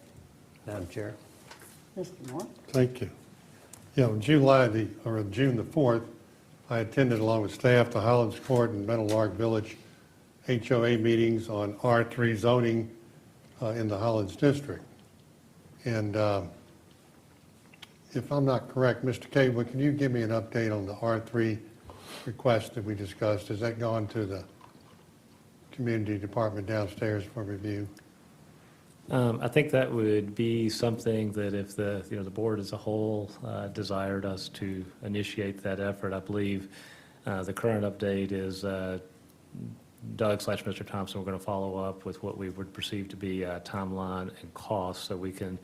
Madam Chair. Mr. Moore? Thank you. Yeah, on June the 4th, I attended along with staff the Highlands Court and Meadowlark Village HOA meetings on R3 zoning in the Highlands District. And if I'm not correct, Mr. Kaywood, can you give me an update on the R3 request that we discussed? Has that gone to the community department downstairs for review? I think that would be something that if the, the board as a whole desired us to initiate that effort, I believe the current update is Doug/Mr. Thompson, we're going to follow up with what we would perceive to be a timeline and cost, so we can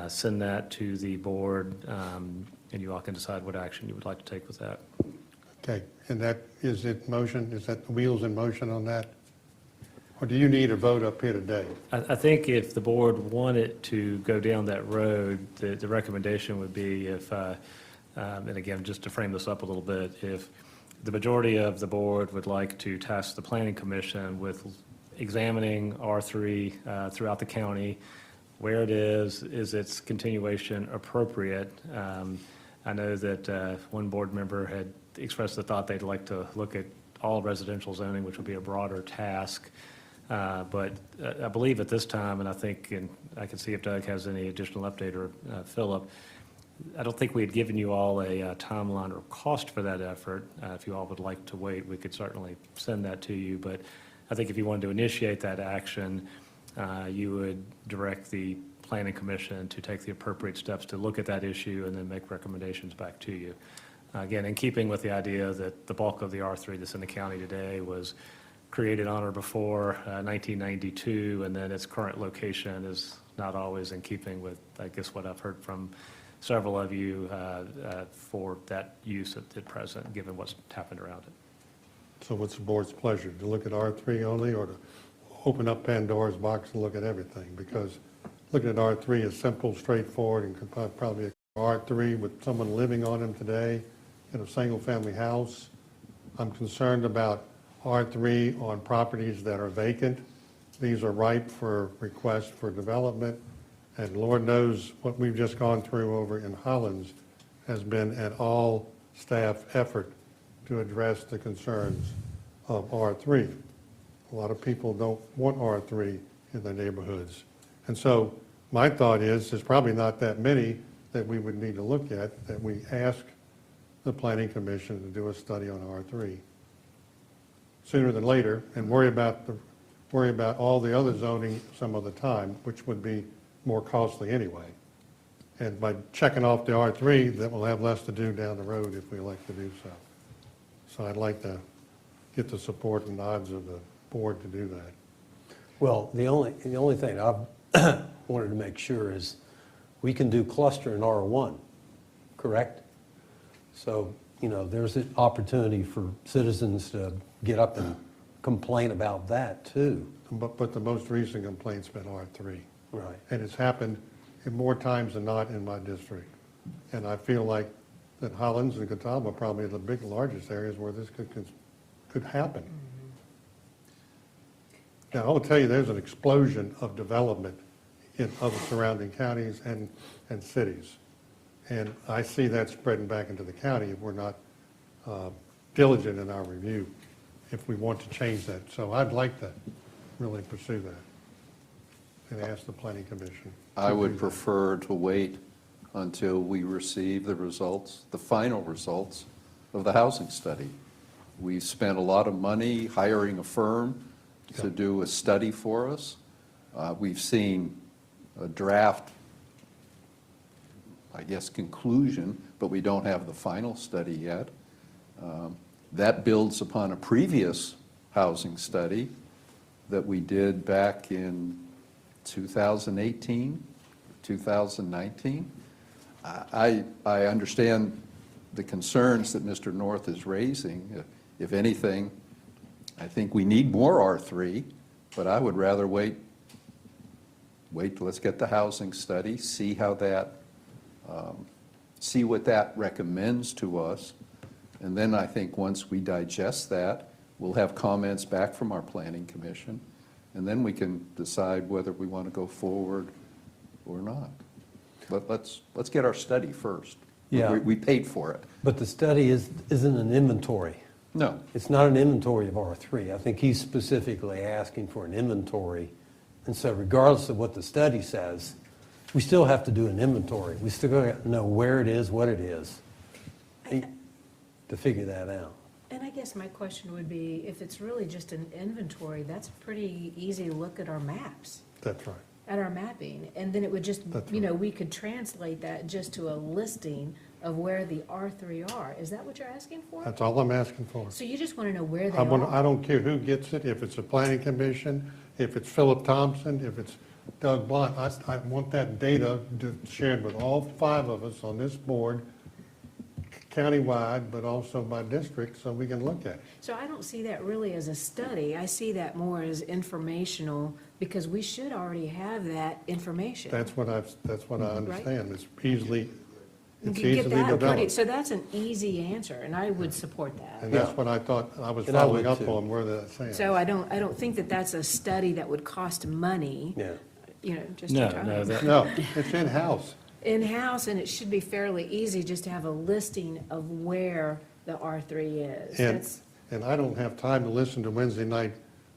send that to the board, and you all can decide what action you would like to take with that. Okay, and that, is it motion? Is that the wheels in motion on that? Or do you need a vote up here today? I think if the board wanted to go down that road, the recommendation would be if, and again, just to frame this up a little bit, if the majority of the board would like to task the Planning Commission with examining R3 throughout the county, where it is its continuation appropriate? I know that one board member had expressed the thought they'd like to look at all residential zoning, which would be a broader task. But I believe at this time, and I think, and I can see if Doug has any additional update, or Philip, I don't think we had given you all a timeline or cost for that effort. If you all would like to wait, we could certainly send that to you. But I think if you wanted to initiate that action, you would direct the Planning Commission to take the appropriate steps to look at that issue and then make recommendations back to you. Again, in keeping with the idea that the bulk of the R3 that's in the county today was created on or before 1992, and then its current location is not always in keeping with, I guess, what I've heard from several of you for that use at present, given what's happened around it. So what's the board's pleasure? To look at R3 only, or to open up Pandora's box and look at everything? Because looking at R3 is simple, straightforward, and could probably R3 with someone living on them today in a single-family house. I'm concerned about R3 on properties that are vacant. These are ripe for requests for development, and Lord knows what we've just gone through over in Hollins has been an all-staff effort to address the concerns of R3. A lot of people don't want R3 in their neighborhoods. And so my thought is, there's probably not that many that we would need to look at, that we ask the Planning Commission to do a study on R3 sooner than later, and worry about all the other zoning some other time, which would be more costly anyway. And by checking off the R3, that will have less to do down the road if we elect to do so. So I'd like to get the support and nods of the board to do that. Well, the only thing I've wanted to make sure is we can do cluster in R1, correct? So, there's an opportunity for citizens to get up and complain about that too. But the most recent complaint's been R3. Right. And it's happened more times than not in my district. And I feel like that Hollins and Catawba are probably the largest areas where this could happen. Now, I will tell you, there's an explosion of development in other surrounding counties and cities. And I see that spreading back into the county if we're not diligent in our review, if we want to change that. So I'd like to really pursue that and ask the Planning Commission. I would prefer to wait until we receive the results, the final results of the housing study. We spent a lot of money hiring a firm to do a study for us. We've seen a draft, I guess, conclusion, but we don't have the final study yet. That builds upon a previous housing study that we did back in 2018, 2019. I understand the concerns that Mr. North is raising. If anything, I think we need more R3, but I would rather wait, let's get the housing study, see how that, see what that recommends to us. And then I think once we digest that, we'll have comments back from our Planning Commission, and then we can decide whether we want to go forward or not. But let's get our study first. Yeah. We paid for it. But the study isn't an inventory. No. It's not an inventory of R3. I think he's specifically asking for an inventory. And so regardless of what the study says, we still have to do an inventory. We still got to know where it is, what it is, to figure that out. And I guess my question would be, if it's really just an inventory, that's pretty easy to look at our maps, That's right. at our mapping. And then it would just, That's you know, we could translate that just to a listing of where the R3 are. Is that what you're asking for? That's all I'm asking for. So you just want to know where they I are? don't care who gets it, if it's a planning commission, if it's Philip Thompson, if it's Doug Blunt. I want that data shared with all 5 of us on this board, countywide, but also by district, so we can look at it. So I don't see that really as a study. I see that more as informational, because we should already have that information. That's what I understand. It's easily You get that pretty- developed. So that's an easy answer, and I would support that. And that's what I thought, I was And I following would up too. on where that's saying. So I don't think that that's a study that would cost money, Yeah. you know, just to No, try. no, that, No, it's in-house. In-house, and it should be fairly easy just to have a listing of where the R3 is. And, That's- and I don't have time to listen to Wednesday night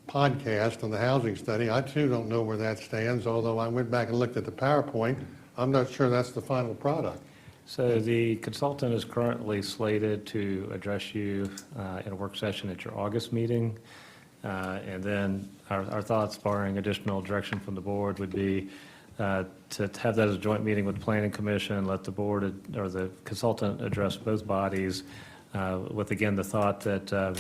podcast on the housing study. I too don't know where that stands, although I went back and looked at the PowerPoint. I'm not sure that's the final product. so the consultant is currently slated to address you in a work session at your August meeting. And then our thoughts, barring additional direction from the board, would be to have that as a joint meeting with the Planning Commission, let the board or the consultant address both bodies, with, again, the thought that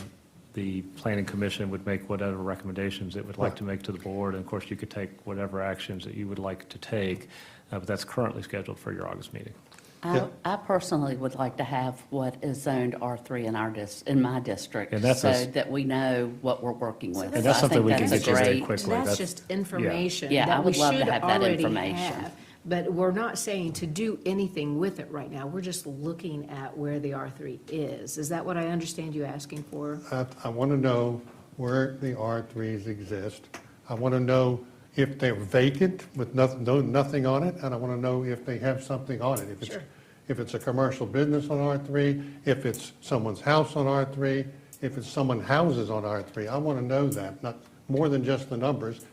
the Planning Commission would make whatever recommendations it would like to make to the board. And of course, you could take whatever actions that you would like to take, but that's currently scheduled for your August meeting. I personally would like to have what is zoned R3 in my district, And that's so a- that we know what we're working with. And that's I something think we can that's get you a very great- quickly. That's That's- just information Yeah, I that we would love to should have that already information. have. But we're not saying to do anything with it right now. We're just looking at where the R3 is. Is that what I understand you asking for? I want to know where the R3s exist. I want to know if they're vacant with nothing on it, and I want to know if they have something on it. Sure. If it's a commercial business on R3, if it's someone's house on R3, if it's someone houses on R3. I want to know that, not more than just the numbers.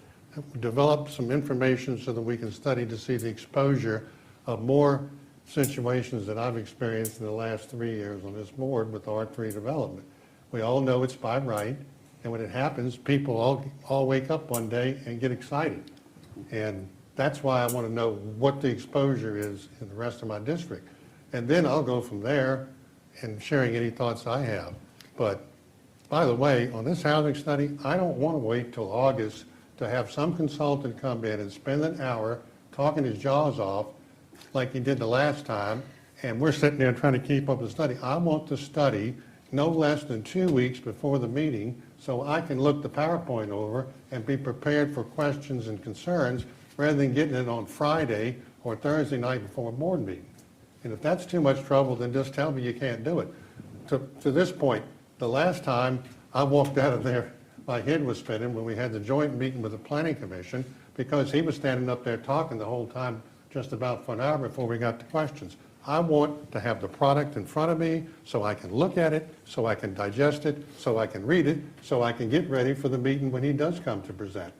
Develop some information so that we can study to see the exposure of more situations that I've experienced in the last 3 years on this board with R3 development. We all know it's by right, and when it happens, people all wake up one day and get excited. And that's why I want to know what the exposure is in the rest of my district. And then I'll go from there and sharing any thoughts I have. But by the way, on this housing study, I don't want to wait till August to have some consultant come in and spend an hour talking his jaws off like he did the last time, and we're sitting there trying to keep up the study. I want the study no less than 2 weeks before the meeting so I can look the PowerPoint over and be prepared for questions and concerns rather than getting it on Friday or Thursday night before a board meeting. And if that's too much trouble, then just tell me you can't do it. To this point, the last time I walked out of there, my head was spinning when we had the joint meeting with the Planning Commission because he was standing up there talking the whole time just about for an hour before we got to questions. I want to have the product in front of me so I can look at it, so I can digest it, so I can read it, so I can get ready for the meeting when he does come to present.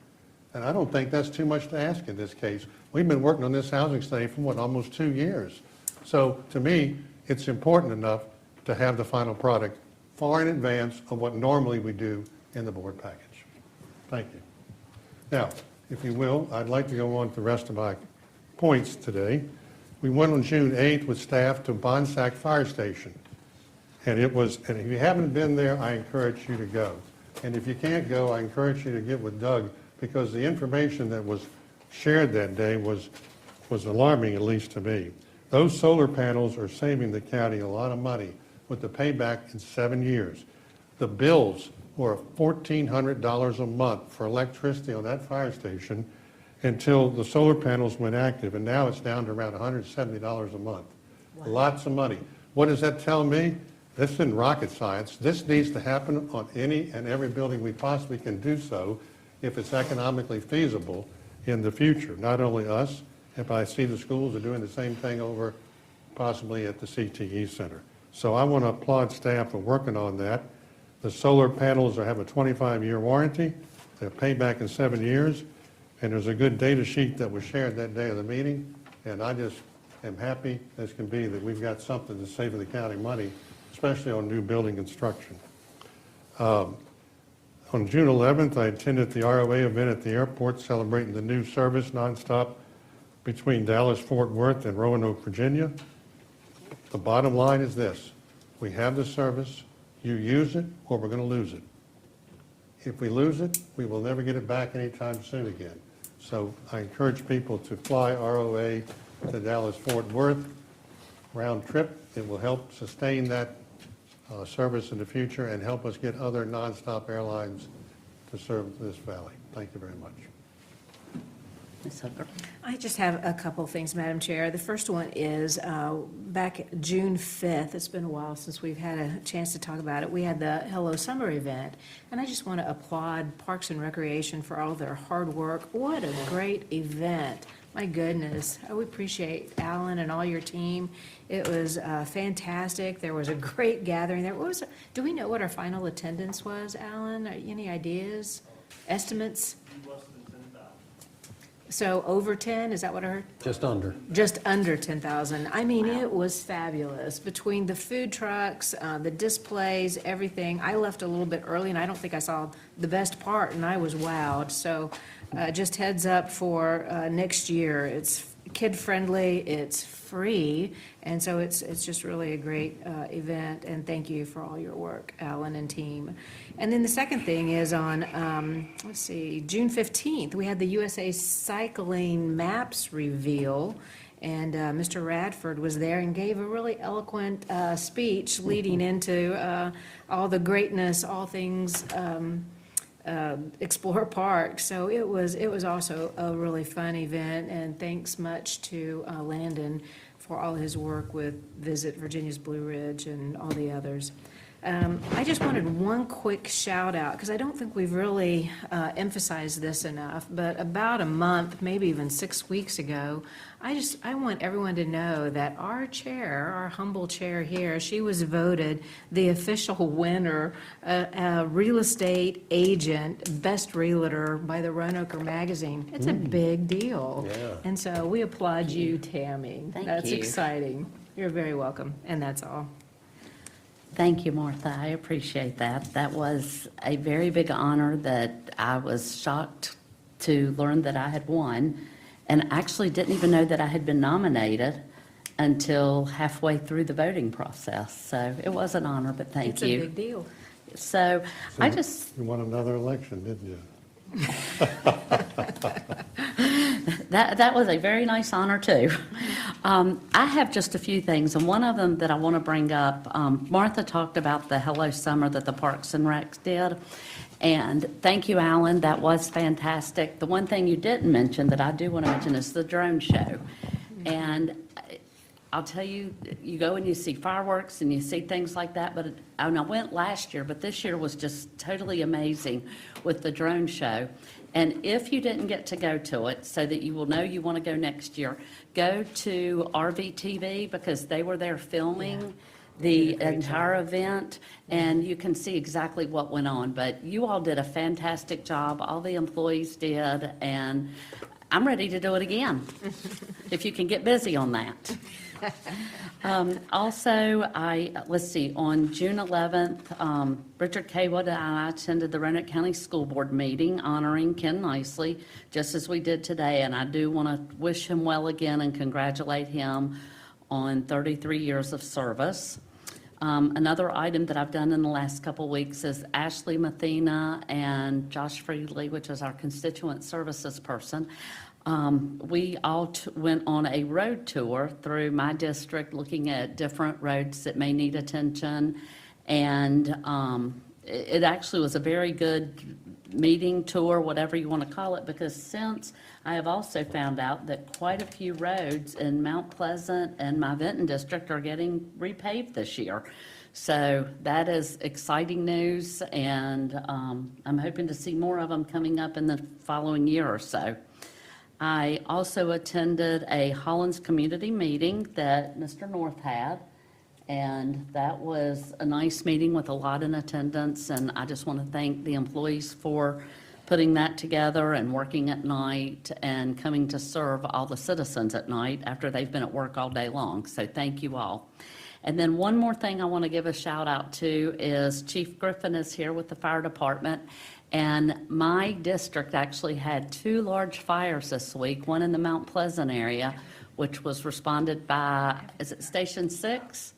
And I don't think that's too much to ask in this case. We've been working on this housing study for, almost 2 years. So to me, it's important enough to have the final product far in advance of what normally we do in the board package. Thank you. Now, if you will, I'd like to go on to the rest of my points today. We went on June 8th with staff to Bonsack Fire Station. And if you haven't been there, I encourage you to go. And if you can't go, I encourage you to get with Doug because the information that was shared that day was alarming, at least to me. Those solar panels are saving the county a lot of money with the payback in 7 years. The bills were $1,400 a month for electricity on that fire station until the solar panels went active, and now it's down to around $170 a month. Wow. Lots of money. What does that tell me? This isn't rocket science. This needs to happen on any and every building we possibly can do so if it's economically feasible in the future. Not only us, if I see the schools are doing the same thing over possibly at the CTE Center. So I want to applaud staff for working on that. The solar panels have a 25-year warranty. They're paid back in 7 years. And there's a good data sheet that was shared that day of the meeting. And I just am happy as can be that we've got something to save the county money, especially on new building construction. On June 11th, I attended the ROA event at the airport celebrating the new service nonstop between Dallas-Fort Worth and Roanoke, Virginia. The bottom line is this: we have the service, you use it or we're going to lose it. If we lose it, we will never get it back anytime soon again. So I encourage people to fly ROA to Dallas-Fort Worth round trip. It will help sustain that service in the future and help us get other nonstop airlines to serve this valley. Thank you very much. Ms. Hooker. I just have a couple of things, Madam Chair. The first one is, back June 5th, it's been a while since we've had a chance to talk about it, we had the Hello Summer event, and I just want to applaud Parks and Recreation for all their hard work. What a great event. My goodness, we appreciate Alan and all your team. It was fantastic. There was a great gathering there. Do we know what our final attendance was, Alan? Any ideas, estimates? So over 10, is that what I heard? Just under. Just under 10,000. I mean, it was fabulous. Between the food trucks, the displays, everything. I left a little bit early, and I don't think I saw the best part, and I was wowed. So just heads up for next year. It's kid-friendly, it's free, and so it's just really a great event, and thank you for all your work, Alan and team. And then the second thing is on, let's see, June 15th, we had the USA Cycling Maps reveal, and Mr. Radford was there and gave a really eloquent speech leading into all the greatness, all things Explore Park. So it was also a really fun event, and thanks much to Landon for all his work with Visit Virginia's Blue Ridge and all the others. I just wanted one quick shout out, because I don't think we've really emphasized this enough, but about a month, maybe even 6 weeks ago, I want everyone to know that our chair, our humble chair here, she was voted the official winner, real estate agent, best realtor by the Roanoke magazine. It's a big deal. Yeah. And so we applaud you, Tammy. Thank That's you. exciting. You're very welcome, and that's all. Thank you, Martha. I appreciate that. That was a very big honor that I was shocked to learn that I had won, and actually didn't even know that I had been nominated until halfway through the voting process. So it was an honor, but thank It's a you. big deal. So I just, You won another election, didn't you? that was a very nice honor, too. I have just a few things, and one of them that I want to bring up, Martha talked about the Hello Summer that the Parks and Recs did, and thank you, Alan, that was fantastic. The one thing you didn't mention that I do want to mention is the drone show. And I'll tell you, you go and you see fireworks and you see things like that, but I went last year, but this year was just totally amazing with the drone show. And if you didn't get to go to it, so that you will know you want to go next year, go to RVTV, because they were there filming the entire event, and you can see exactly what went on. But you all did a fantastic job, all the employees did, and I'm ready to do it again, if you can get busy on that. Also, let's see, on June 11th, Richard Kaywood and I attended the Roanoke County School Board meeting honoring Ken Nicely, just as we did today, and I do want to wish him well again and congratulate him on 33 years of service. Another item that I've done in the last couple weeks is Ashley Mathena and Josh Friedley, which is our constituent services person. We all went on a road tour through my district, looking at different roads that may need attention. And it actually was a very good meeting, tour, whatever you want to call it, because since I have also found out that quite a few roads in Mount Pleasant and my Vinton district are getting repaved this year. So that is exciting news, and I'm hoping to see more of them coming up in the following year or so. I also attended a Hollins community meeting that Mr. North had, and that was a nice meeting with a lot in attendance, and I just want to thank the employees for putting that together and working at night and coming to serve all the citizens at night after they've been at work all day long. So thank you all. And then one more thing I want to give a shout out to is Chief Griffin is here with the fire department. And my district actually had 2 large fires this week, one in the Mount Pleasant area, which was responded by, is it Station 6?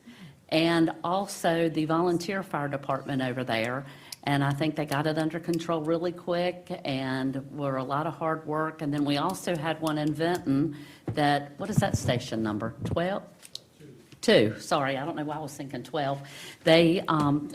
And also the volunteer fire department over there. And I think they got it under control really quick and were a lot of hard work. And then we also had one in Benton that, what is that station number? 12? 2, sorry, I don't know why I was thinking 12. They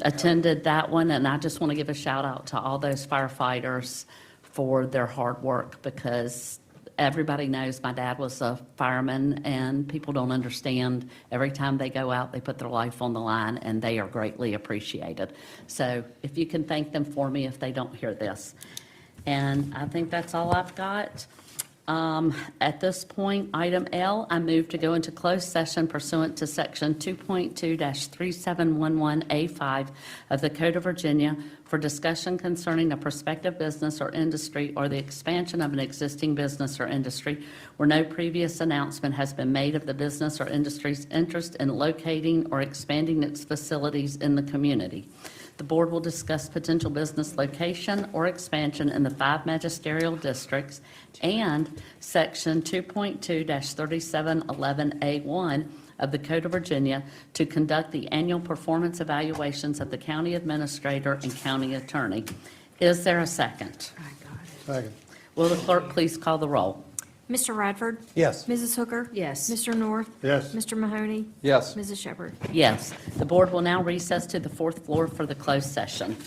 attended that one, and I just want to give a shout out to all those firefighters for their hard work, because everybody knows my dad was a fireman, and people don't understand. Every time they go out, they put their life on the line, and they are greatly appreciated. So if you can thank them for me if they don't hear this. And I think that's all I've got. At this point, item L, I move to go into closed session pursuant to Section 2.2-3711A5 of the Code of Virginia for discussion concerning a prospective business or industry or the expansion of an existing business or industry where no previous announcement has been made of the business or industry's interest in locating or expanding its facilities in the community. The board will discuss potential business location or expansion in the 5 magisterial districts and Section 2.2-3711A1 of the Code of Virginia to conduct the annual performance evaluations of the county administrator and county attorney. Is there a second? Second. Will the clerk please call the roll? Mr. Radford? Yes. Mrs. Hooker? Yes. Mr. North? Yes. Mr. Mahoney? Yes. Mrs. Shepherd? Yes. The board will now recess to the 4th floor for the closed session.